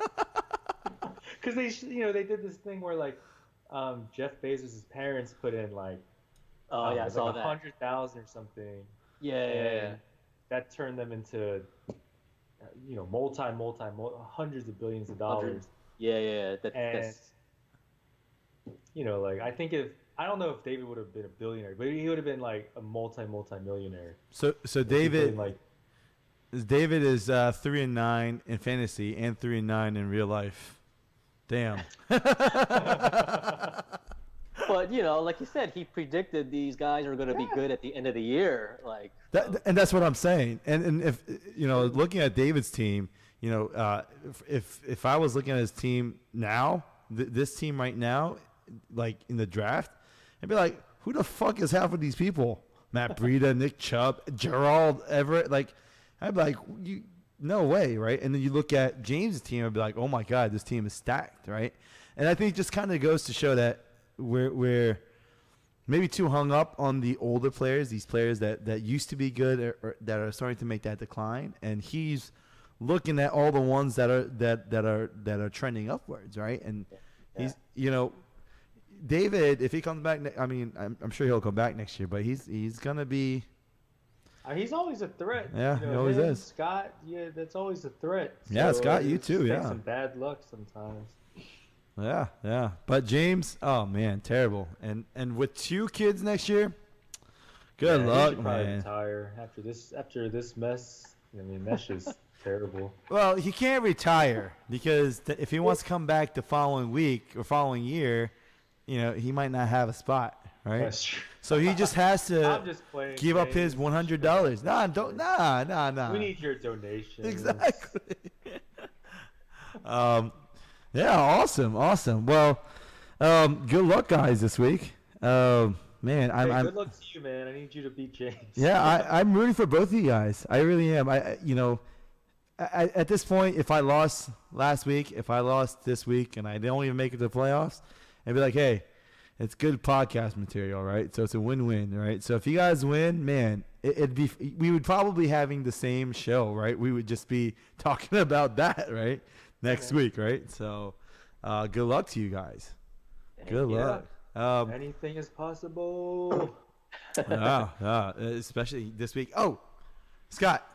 Because they did this thing where like Jeff Bezos' parents put in like Oh yeah, I it was saw like that. 100,000 or something. Yeah. And that turned them into multi hundreds of billions of dollars. Yeah. And That's like I think I don't know if David would have been a billionaire, but he would have been like a multi-millionaire. So David like is 3-9 in fantasy and 3-9 in real life. Damn. But like you said, he predicted these guys are going to be good at the end of the year. Like And that's what I'm saying. And if looking at David's team, if I was looking at his team now, this team right now, like in the draft, I'd be like, who the fuck is half of these people? Matt Breida, Nick Chubb, Gerald Everett. Like, I'd be like, no way, right? And then you look at James' team, I'd be like, oh my god, this team is stacked, right? And I think it just kind of goes to show that we're maybe too hung up on the older players, these players that used to be good or that are starting to make that decline, and he's looking at all the ones that are trending upwards, right? And he's David, if he comes back, I mean, I'm sure he'll come back next year, but he's gonna be. he's always a threat. Yeah, he always is. Scott, that's always a threat. Yeah, So Scott, you it's too, just yeah. Some bad luck sometimes. Yeah. But James, oh man, terrible. And with 2 kids next year, good He luck, should probably man. retire after this mess. I mean, that's just terrible. Well, he can't retire because if he wants to come back the following week or following year, he might not have a spot, right? That's true. So he just has to I'm just playing give up his games. $100. Nah. We need your donations. Exactly. Yeah, awesome. Well, good luck, guys, this week. Man, Hey, I'm good luck to you, man. I need you to beat James. yeah, I'm rooting for both of you guys. I really am. At this point, if I lost last week, if I lost this week, and I don't even make it to the playoffs, I'd be like, hey, it's good podcast material, right? So it's a win-win, right? So if you guys win, man, we would probably having the same show, right? We would just be talking about that, right? Next week, right? So, good luck to you guys. Good luck. Anything is possible. Especially this week. Oh, Scott.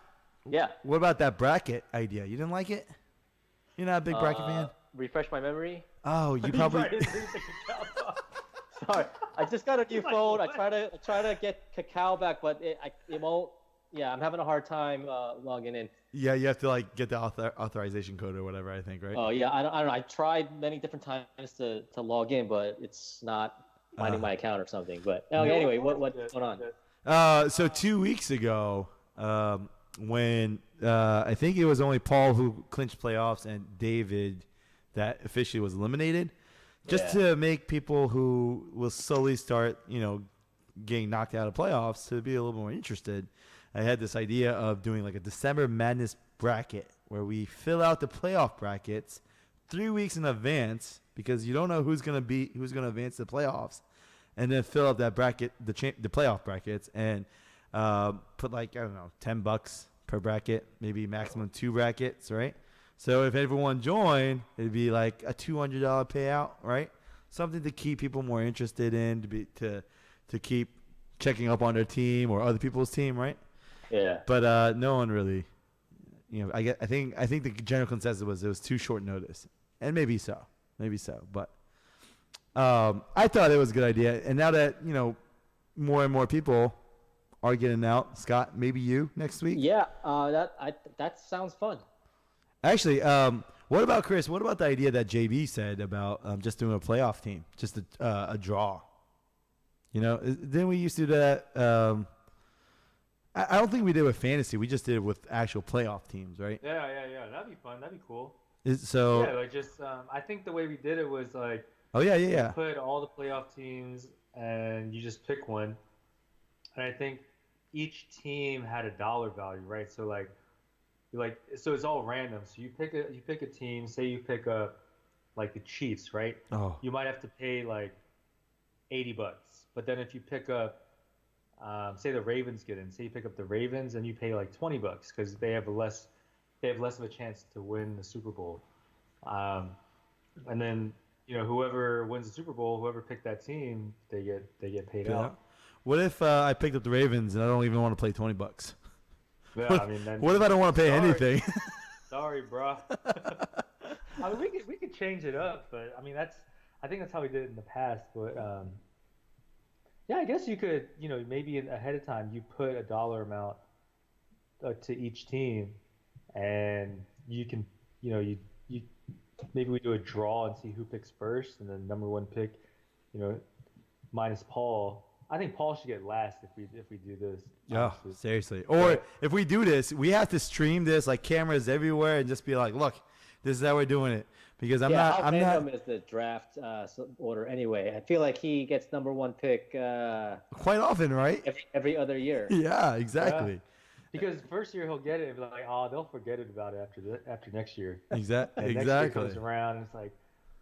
Yeah. What about that bracket idea? You didn't like it? You're not a big bracket fan? Refresh my memory. Oh, you probably. Sorry, I just got a new phone. I try to get Cacao back, but it won't. Yeah, I'm having a hard time logging in. Yeah, you have to like get the authorization code or whatever. I think, right? Oh yeah, I don't know. I tried many different times to log in, but it's not finding my account or something. But anyway, what's going on? So 2 weeks ago, when I think it was only Paul who clinched playoffs and David that officially was eliminated, just to make people who will slowly start, getting knocked out of playoffs to be a little more interested. I had this idea of doing like a December Madness bracket where we fill out the playoff brackets 3 weeks in advance because you don't know who's going to advance to the playoffs, and then fill out that bracket, the playoff brackets, and put like, I don't know, $10 per bracket, maybe maximum 2 brackets, right? So if everyone joined, it'd be like a $200 payout, right? Something to keep people more interested in, to keep checking up on their team or other people's team, right? Yeah. But no one really, I think the general consensus was it was too short notice, and maybe so. But I thought it was a good idea, and now that more and more people are getting out, Scott, maybe you next week. Yeah. That sounds fun. Actually, what about Chris? What about the idea that JB said about just doing a playoff team, just a draw? Then we used to do that. I don't think we did with fantasy. We just did it with actual playoff teams, right? Yeah. That'd be fun. That'd be cool. So like just I think the way we did it was like. Oh yeah. You put all the playoff teams and you just pick one, and I think each team had a dollar value, right? So so it's all random. So you pick a team. Say you pick up like the Chiefs, right? Oh. You might have to pay like $80, but then if you pick up, say the Ravens get in, say you pick up the Ravens and you pay like $20 because they have less of a chance to win the Super Bowl, and then whoever wins the Super Bowl, whoever picked that team, they get paid out. What if I picked up the Ravens and I don't even want to play $20? Yeah, what if I don't want to pay anything? Sorry, bro. We could change it up, but I think that's how we did it in the past. But yeah, I guess you could, maybe ahead of time you put a dollar amount to each team, and you can, you maybe we do a draw and see who picks first, and then number one pick, minus Paul. I think Paul should get last if we do this. Yeah, seriously. Or if we do this, we have to stream this like cameras everywhere and just be like, look, this is how we're doing it. Because I'm How random is the draft order anyway? I feel like he gets number one pick quite often, right? Every other year. Yeah, exactly. Yeah. Because first year he'll get it and be like, oh, they'll forget it about it after next year. Exactly. And next year comes around and it's like,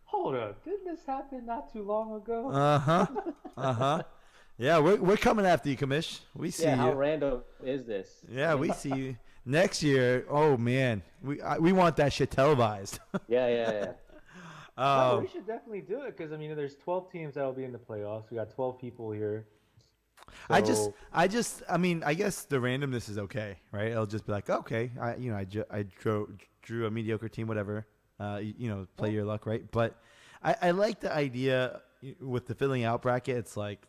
hold up, didn't this happen not too long ago? Yeah, we're coming after you, Kamish. We see you. How random is this? Yeah, we see you next year. Oh man, we want that shit televised. Yeah. No, we should definitely do it because there's 12 teams that'll be in the playoffs. We got 12 people here. So... I guess the randomness is okay, right? It'll just be like, okay, I drew a mediocre team, whatever. Play your luck, right? But I like the idea with the filling out bracket. It's like,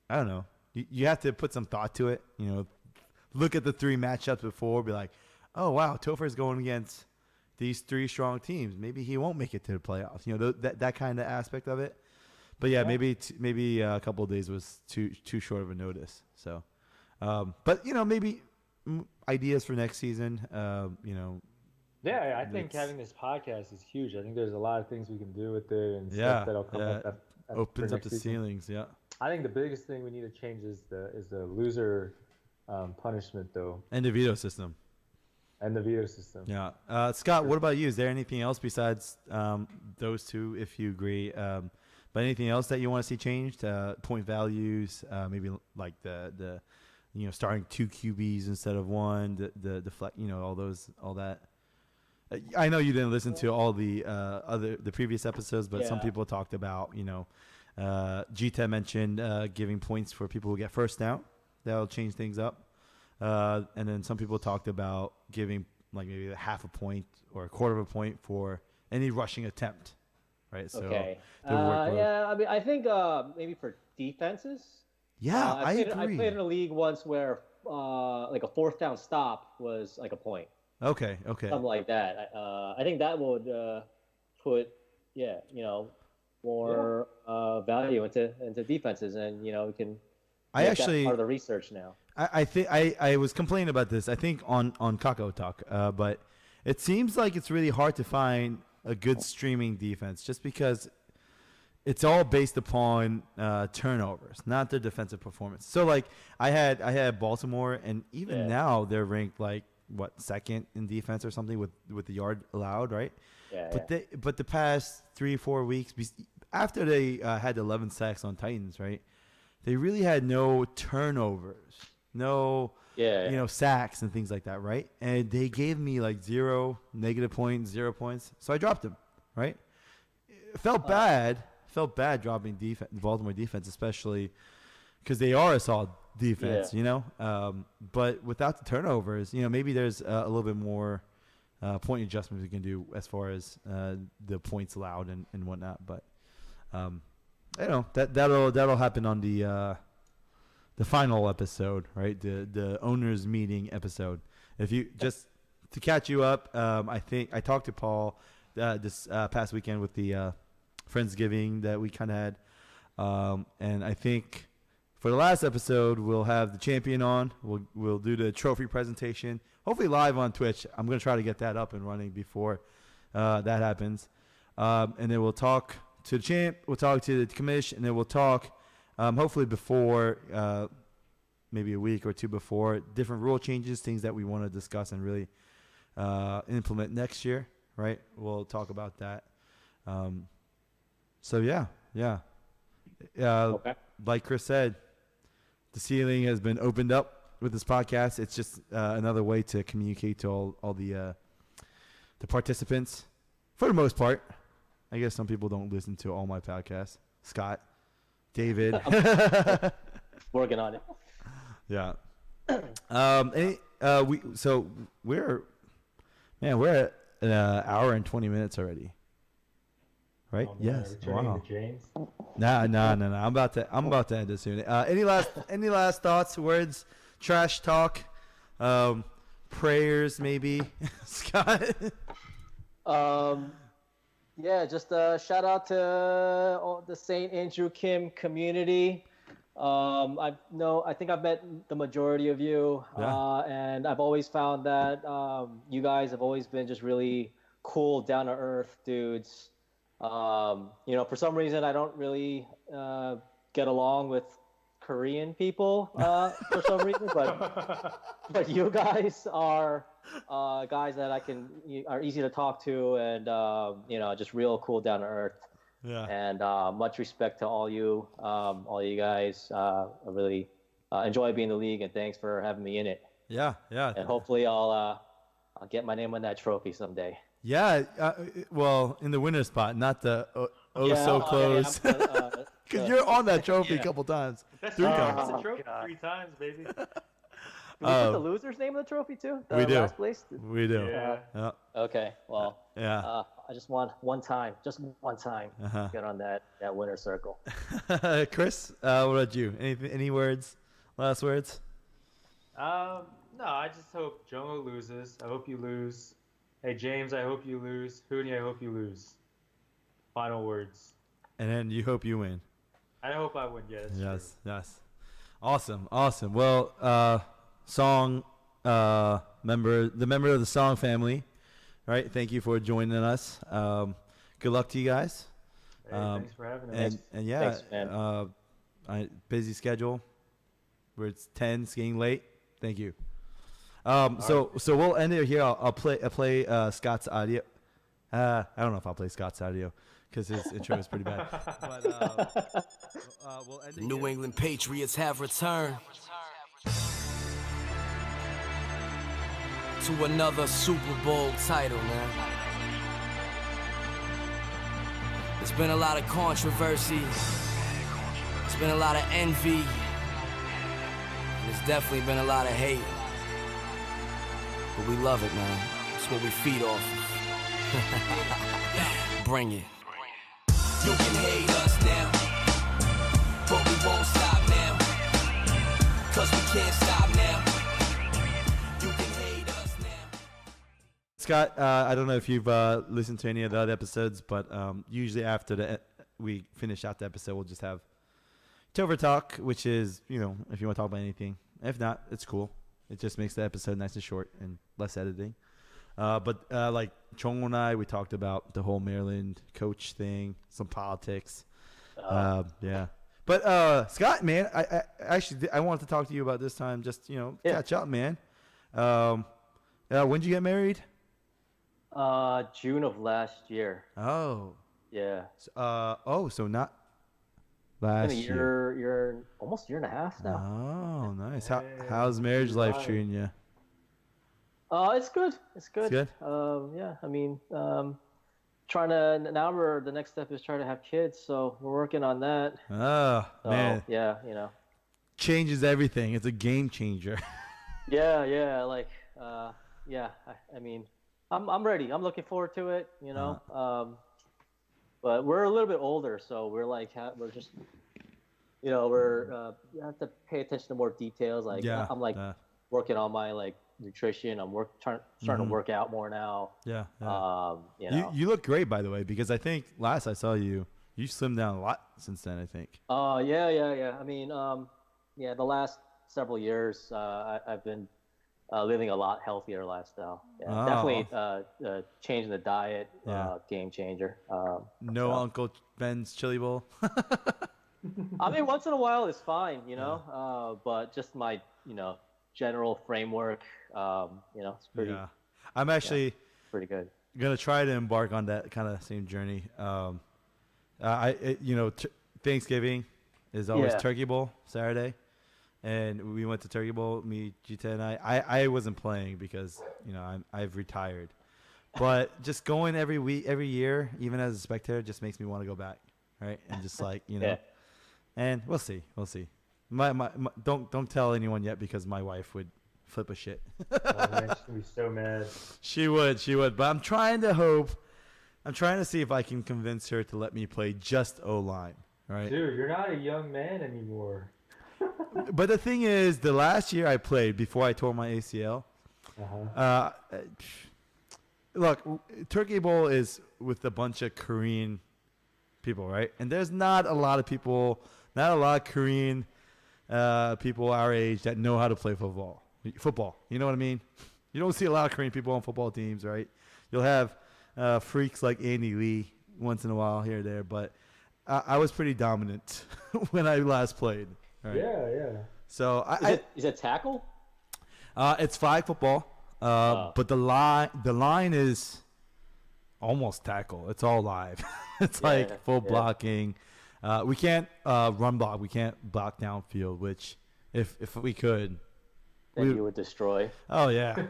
I don't know. You have to put some thought to it. Look at the 3 matchups before. Be like, oh, wow, Topher's going against these 3 strong teams. Maybe he won't make it to the playoffs. That kind of aspect of it. But yeah, Yeah. maybe a couple of days was too short of a notice. So, but maybe ideas for next season. Yeah, I think It's- having this podcast is huge. I think there's a lot of things we can do with it and Yeah, stuff that'll come yeah. up for Opens up next the season. ceilings. Yeah. I think the biggest thing we need to change is the loser punishment though, And the veto system. and the veto system. Yeah. Scott, what about you? Is there anything else besides those two, if you agree? But anything else that you want to see changed? Point values, maybe like the starting 2 QBs instead of one, the all that. I know you didn't listen to all the the previous episodes, but some Yeah. people talked about Gita mentioned giving points for people who get first down. That'll change things up. And then some people talked about giving like maybe a half a point or a quarter of a point for any rushing attempt, right? So Okay. the workload. Yeah, I mean, I think maybe for defenses. Yeah, I I agree. played in a league once where like a fourth down stop was like a point, Okay. something like that. I think that would put more value into defenses, and we can I make actually that part of the research now. I think I was complaining about this. I think on Kakao Talk, but it seems like it's really hard to find a good streaming defense just because it's all based upon turnovers, not their defensive performance. So like I had Baltimore, and even Yeah. now they're ranked like second in defense or something with the yard allowed, right? Yeah. But the past 3-4 weeks after they had 11 sacks on Titans, right? They really had no turnovers, no sacks and things like that, right? And they gave me like 0 negative points, 0 points, so I dropped them, right? It felt bad dropping Baltimore defense, especially because they are a solid defense, but without the turnovers, maybe there's a little bit more point adjustments we can do as far as the points allowed and whatnot. But that'll happen on the final episode, right? The owners meeting episode. If you just to catch you up, I think I talked to Paul this past weekend with the Friendsgiving that we kind of had, and I think for the last episode we'll have the champion on. We'll do the trophy presentation, hopefully live on Twitch. I'm gonna try to get that up and running before that happens, and then we'll talk to the champ. We'll talk to the commish, and then we'll talk hopefully before maybe a week or two before different rule changes, things that we want to discuss and really implement next year, right? We'll talk about that. So yeah. Okay. Like Chris said, the ceiling has been opened up with this podcast. It's just another way to communicate to all the participants, for the most part. I guess some people don't listen to all my podcasts. Scott, David. Working on it. Yeah. We're at an hour and 20 minutes already. Right? Oh, man, Yes. returning Wow. to James. No. I'm about to end this soon. Any last thoughts, words, trash talk, prayers, maybe, Scott? Yeah, just shout out to all the St. Andrew Kim community. I think I've met the majority of you, Yeah. and I've always found that you guys have always been just really cool, down to earth dudes. For some reason I don't really get along with Korean people for some reason, but you guys are guys that are easy to talk to, and just real cool, down to earth. Yeah. And much respect to all you guys. I really enjoy being in the league, and thanks for having me in it. Yeah. And hopefully I'll get my name on that trophy someday. Yeah. Well, in the winner's spot, not the so close. Because you're on that trophy a couple times. That's 3 right. times. That's a trophy God. 3 times, baby. Can we put the loser's name on the trophy too? The We do. last place? We do. Yeah. Yeah. Okay, well, Yeah. I just want one time, Uh-huh. get on that winner circle. Chris, what about you? Any words? Last words? No, I just hope Jomo loses. I hope you lose. Hey, James, I hope you lose. Hooney, I hope you lose. Final words. And then you hope you win. I hope I win. Yes. Yes, yes. Awesome, awesome. Well, song the member of the song family, right? Thank you for joining us. Good luck to you guys. Hey, thanks for having us. And yeah, Thanks, man. busy schedule. Where it's 10, it's getting late. Thank you. So we'll end it here. I'll play Scott's audio. I don't know if I'll play Scott's audio because his intro is pretty bad. But we'll end it The New here. England Patriots have returned to another Super Bowl title, man. There's been a lot of controversy. There's been a lot of envy. And there's definitely been a lot of hate. But we love it, man. It's what we feed off of. Bring it. You can hate us now, but we won't stop now. 'Cause we can't stop now. You can hate us now. Scott, I don't know if you've listened to any of the other episodes, but usually after we finish out the episode, we'll just have Tover Talk, which is, if you want to talk about anything. If not, it's cool. It just makes the episode nice and short and less editing. But like Chong and I, we talked about the whole Maryland coach thing, some politics. Yeah. But Scott, man, I actually wanted to talk to you about this time. Just catch up, man. When did you get married? June of last year. Oh. Yeah. So not Been last a year, almost a year and a half now. Oh, nice. Hey, How's marriage life right. treating you? It's good. It's good. It's Yeah. I mean, the next step is trying to have kids. So we're working on that. Oh, So, man. yeah. Changes everything. It's a game changer. Yeah. Like, yeah. I mean, I'm ready. I'm looking forward to it. But we're a little bit older, so we're like, we're just, you have to pay attention to more details. Like, Yeah. I'm like working on my like nutrition. I'm starting to work out more now. Yeah. You You look great, by the way, because I think last I saw you slimmed down a lot since then, I think. Yeah. I mean, the last several years, I've been living a lot healthier lifestyle. Yeah, Oh. definitely changing the diet, Yeah. game changer. No so- Uncle Ben's chili bowl. I mean, once in a while is fine, but just my, general framework, it's pretty, Yeah. I'm actually pretty good. gonna try to embark on that kind of same journey. Thanksgiving is always Yeah. Turkey Bowl Saturday, and we went to Turkey Bowl. Me, Gita, and I wasn't playing because I've retired, but just going every year, even as a spectator, just makes me want to go back, right? And just like Yeah. and we'll see. My don't tell anyone yet because my wife would flip a shit. Oh, man, she's gonna be so mad. She would, but I'm trying to see if I can convince her to let me play just O-line, right? Dude, you're not a young man anymore. But the thing is, the last year I played before I tore my ACL, look, Turkey Bowl is with a bunch of Korean people, right? And there's not a lot of Korean people our age that know how to play football. You know what I mean? You don't see a lot of Korean people on football teams, right? You'll have freaks like Andy Lee once in a while here or there, but I was pretty dominant when I last played. Right? Yeah. So Is it tackle? it's flag football, but the line is almost tackle. It's all live. It's like full blocking. We can't run block. We can't block downfield. Which, if we could, That you would destroy. Oh yeah.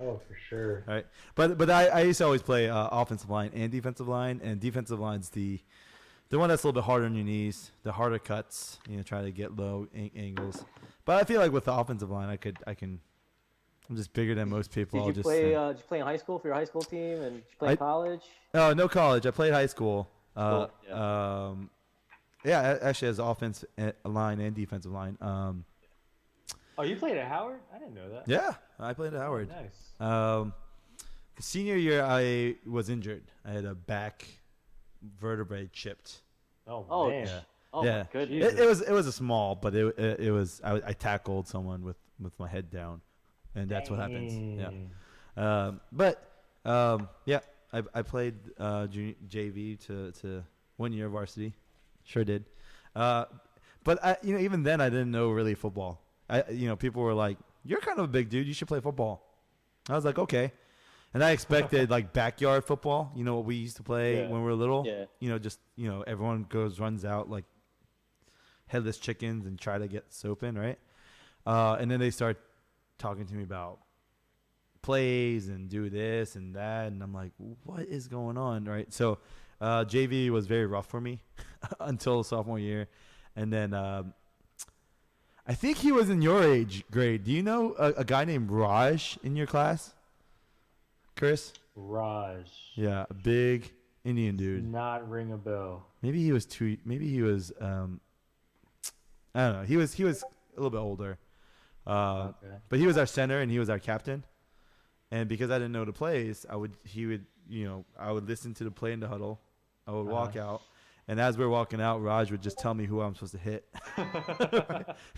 Oh, for sure. Right. But I used to always play offensive line and defensive line, and defensive line's the one that's a little bit harder on your knees, the harder cuts. Try to get low angles. But I feel like with the offensive line, I'm just bigger than most people. Did you play in high school for your high school team, and did you play in college? No college. I played high school. Cool. Actually, as offensive line and defensive line. Oh, you played at Howard? I didn't know that. Yeah, I played at Howard. Nice. Senior year, I was injured. I had a back vertebrae chipped, Oh, Oh, man. oh Yeah. my goodness. It was a small, but it was I tackled someone with my head down, and that's what happens. Yeah. Yeah, I played JV to 1 year varsity, sure did. But even then I didn't know really football. People were like, "You're kind of a big dude. You should play football." I was like, "Okay," and I expected like backyard football. You know what we used to play Yeah. when we were little. Yeah. Everyone runs out like headless chickens and try to get soap in, right? And then they start talking to me about plays and do this and that, and I'm like, what is going on, right? So JV was very rough for me until sophomore year, and then I think he was in your age grade. Do you know a guy named Raj in your class, Chris? Raj. Yeah, a big Indian dude. Not ring a bell. Maybe he was I don't know. He was a little bit older. Okay. But he was our center and he was our captain. And because I didn't know the plays, I would listen to the play in the huddle. I would walk out, and as we're walking out, Raj would just tell me who I'm supposed to hit.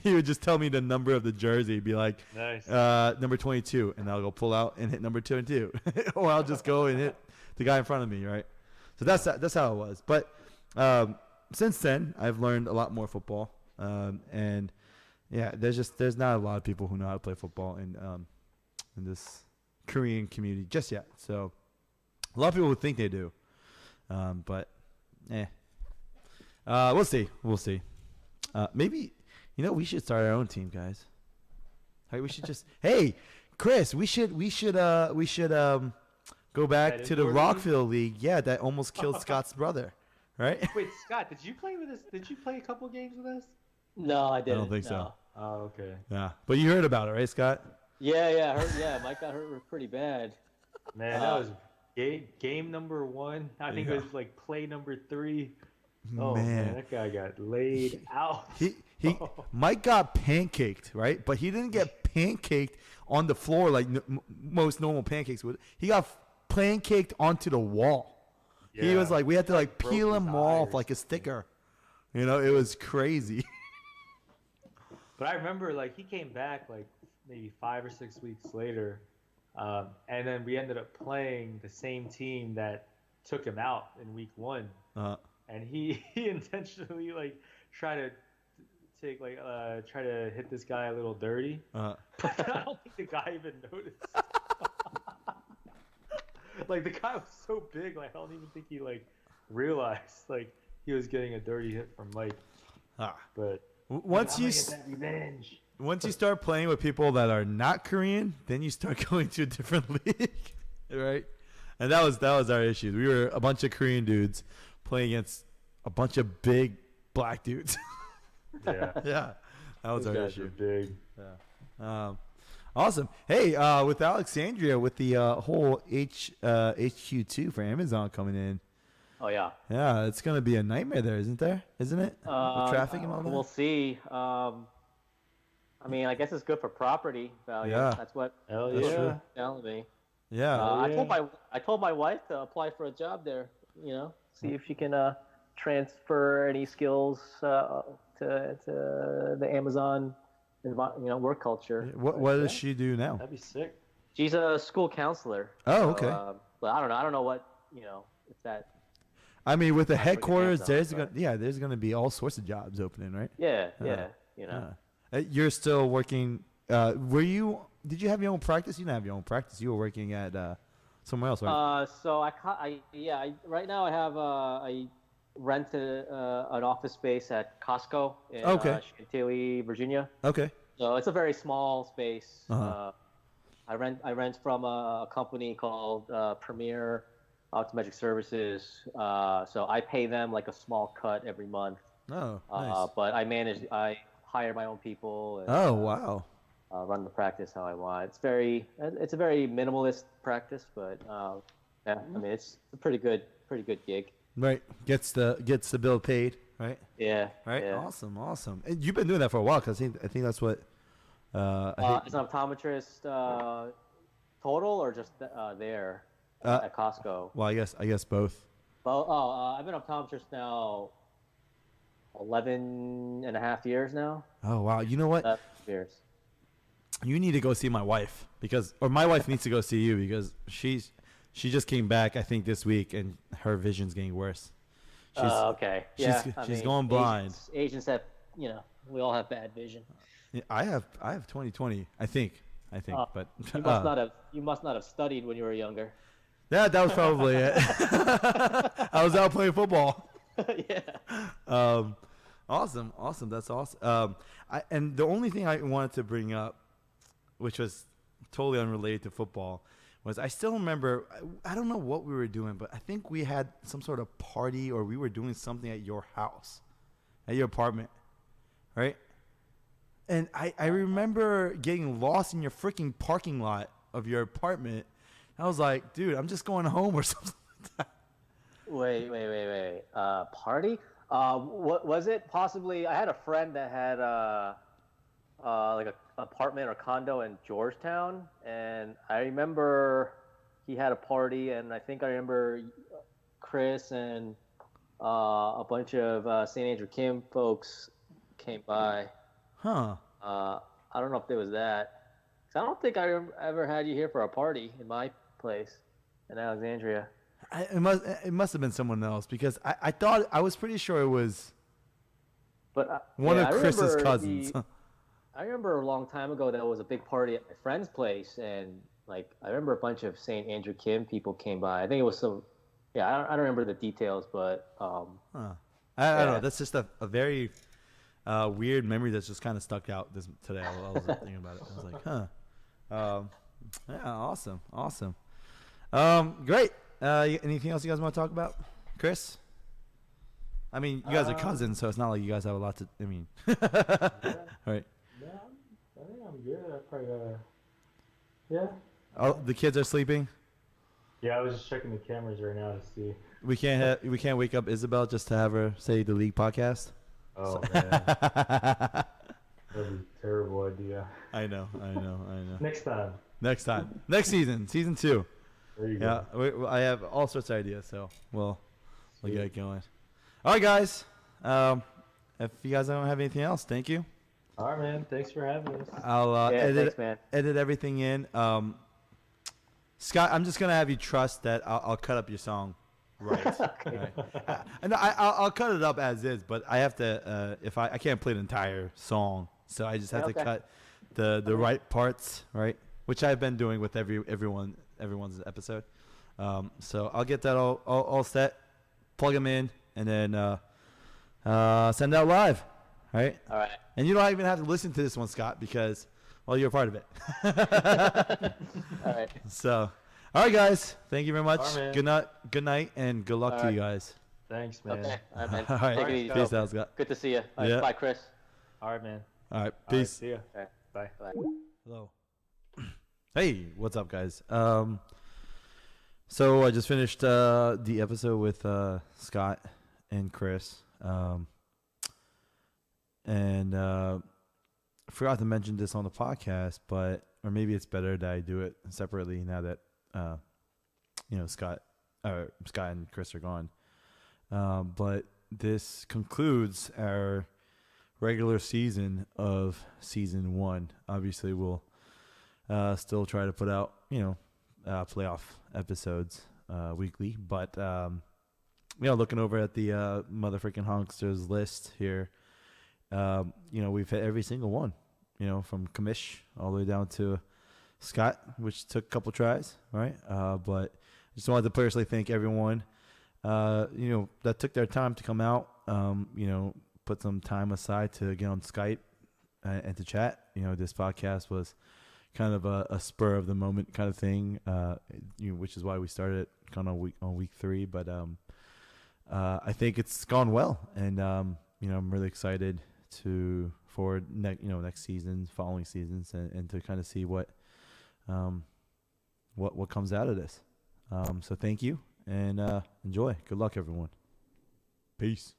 He would just tell me the number of the jersey. He'd be like, Nice. number 22, and I'll go pull out and hit number 22, or I'll just go and hit the guy in front of me, right? So that's how it was. But since then, I've learned a lot more football, and yeah, there's not a lot of people who know how to play football in this Korean community just yet. So a lot of people would think they do, but we'll see. Maybe we should start our own team, guys. Right, we should just hey, Chris, we should go back That to the indoor league? Rockville League. Yeah, that almost killed Scott's brother, right? Wait, Scott, did you play with us? Did you play a couple games with us? No, I didn't. think so. no. Oh, okay. Yeah, but you heard about it, right, Scott? Yeah, Mike got hurt pretty bad. Man, that was game number 1. I think it was like play number 3. Oh man, that guy got laid out. He Mike got pancaked, right? But he didn't get pancaked on the floor like most normal pancakes would. He got pancaked onto the wall. He Yeah. was like, we had to like broke peel his him eye off or like a sticker. It was crazy. But I remember like he came back like maybe 5 or 6 weeks later, and then we ended up playing the same team that took him out in week 1. And he intentionally like tried to hit this guy a little dirty. But I don't think the guy even noticed. Like the guy was so big, like I don't even think he like realized like he was getting a dirty hit from Mike. But Once I'm you gonna get that revenge. once you start playing with people that are not Korean, then you start going to a different league, right? And that was our issue. We were a bunch of Korean dudes playing against a bunch of big black dudes. Yeah. Yeah, that was Those our guys issue. are big. Awesome. Hey, with Alexandria, with the whole HQ2 for Amazon coming in, Oh yeah. yeah, it's gonna be a nightmare there, isn't there? Isn't it? With traffic and all that. We'll see. I mean, I guess it's good for property value. Yeah. That's what Hell That's yeah. true. telling me. Yeah. I told my wife to apply for a job there. See if she can transfer any skills to the Amazon, work culture. What does she do now? That'd be sick. She's a school counselor. Oh, okay. But I don't know. I don't know what if that. I mean, with the That's what headquarters, Amazon, there's gonna be all sorts of jobs opening, right? Yeah. Yeah. You're still working. Did you have your own practice? You didn't have your own practice. You were working at somewhere else, right? So right now I rented an office space at Costco in Chantilly, Virginia. Okay. So it's a very small space. Uh-huh. I rent from a company called Premier Optometric Services. So I pay them like a small cut every month. Oh, nice. But I hire my own people. And, Oh, wow. run the practice how I want. It's a very minimalist practice, but I mean it's a pretty good gig. Right. Gets the bill paid, right? Yeah. Right. Yeah. Awesome. And you've been doing that for a while, because I think that's what. As an optometrist, total or just there at Costco? Well, I guess both. Well, I've been an optometrist now 11 and a half years now. Oh wow! You know what? 11 years. You need to go see my wife or my wife needs to go see you because she just came back I think this week and her vision's getting worse. She's Okay. Yeah. she's going blind. Asians have, we all have bad vision. Yeah, I have 20/20 I think but You must not have studied when you were younger. that was probably it. I was out playing football. Yeah. Awesome. That's awesome. And the only thing I wanted to bring up, which was totally unrelated to football, was I still remember, I don't know what we were doing, but I think we had some sort of party or we were doing something at your house, at your apartment, right? And I remember getting lost in your freaking parking lot of your apartment. I was like, dude, I'm just going home or something like that. Wait. Party? What was it? Possibly, I had a friend that had like an apartment or condo in Georgetown, and I remember he had a party, and I think I remember Chris and a bunch of St. Andrew Kim folks came by. Huh. I don't know if there was that. 'Cause I don't think I ever had you here for a party in my place in Alexandria. It must have been someone else because I thought I was pretty sure it was But one yeah, of I Chris's remember cousins. I remember a long time ago there was a big party at my friend's place, and like I remember a bunch of St. Andrew Kim people came by. I think it was some. Yeah, I don't remember the details, but Huh. I don't know. That's just a very weird memory that's just kind of stuck out today. I was thinking about it. I was like, huh. Yeah, awesome. Great. Anything else you guys want to talk about, Chris? I mean, you guys are cousins, so it's not like you guys have a lot to. I mean, right? Yeah, I think I'm good. I probably yeah. Oh, the kids are sleeping. Yeah, I was just checking the cameras right now to see. We can't wake up Isabel just to have her say the league podcast. Oh man, that'd be a terrible idea. I know. Next time. Next season, season 2. There you Yeah, go. I have all sorts of ideas, so we'll get it going. All right, guys. If you guys don't have anything else, thank you. All right, man. Thanks for having us. I'll thanks, man. edit everything in. Scott, I'm just gonna have you trust that I'll cut up your song right. Okay. Right. And I'll cut it up as is, but I have to if I can't play the entire song, so I just have to cut the right parts, right? Which I've been doing with everyone's episode. So I'll get that all set, plug them in, and then send out live, right? All right. And you don't even have to listen to this one, Scott, because you're a part of it. All right. So, all right, guys, thank you very much. All right, man. Good night, and good luck to you guys. Thanks, man. Okay. All right, man. All right, Take it easy. peace out, Scott. Good to see you. All right, Yeah. Bye, Chris. All right, man. All right, All right, peace. see ya. All right. Bye. Bye. Hello. Hey, what's up, guys? So I just finished the episode with Scott and Chris, and forgot to mention this on the podcast, or maybe it's better that I do it separately now that Scott and Chris are gone. But this concludes our regular season of season 1. Obviously, we'll still try to put out playoff episodes weekly, but looking over at the motherfucking Honksters list here, we've hit every single one, from Kamish all the way down to Scott, which took a couple tries, right? But I just wanted to personally thank everyone, that took their time to come out, put some time aside to get on Skype and to chat. This podcast was kind of a spur of the moment kind of thing, which is why we started kind of on week 3. But I think it's gone well, and I'm really excited for next season, following seasons, and to kind of see what comes out of this. So thank you, and enjoy. Good luck, everyone. Peace.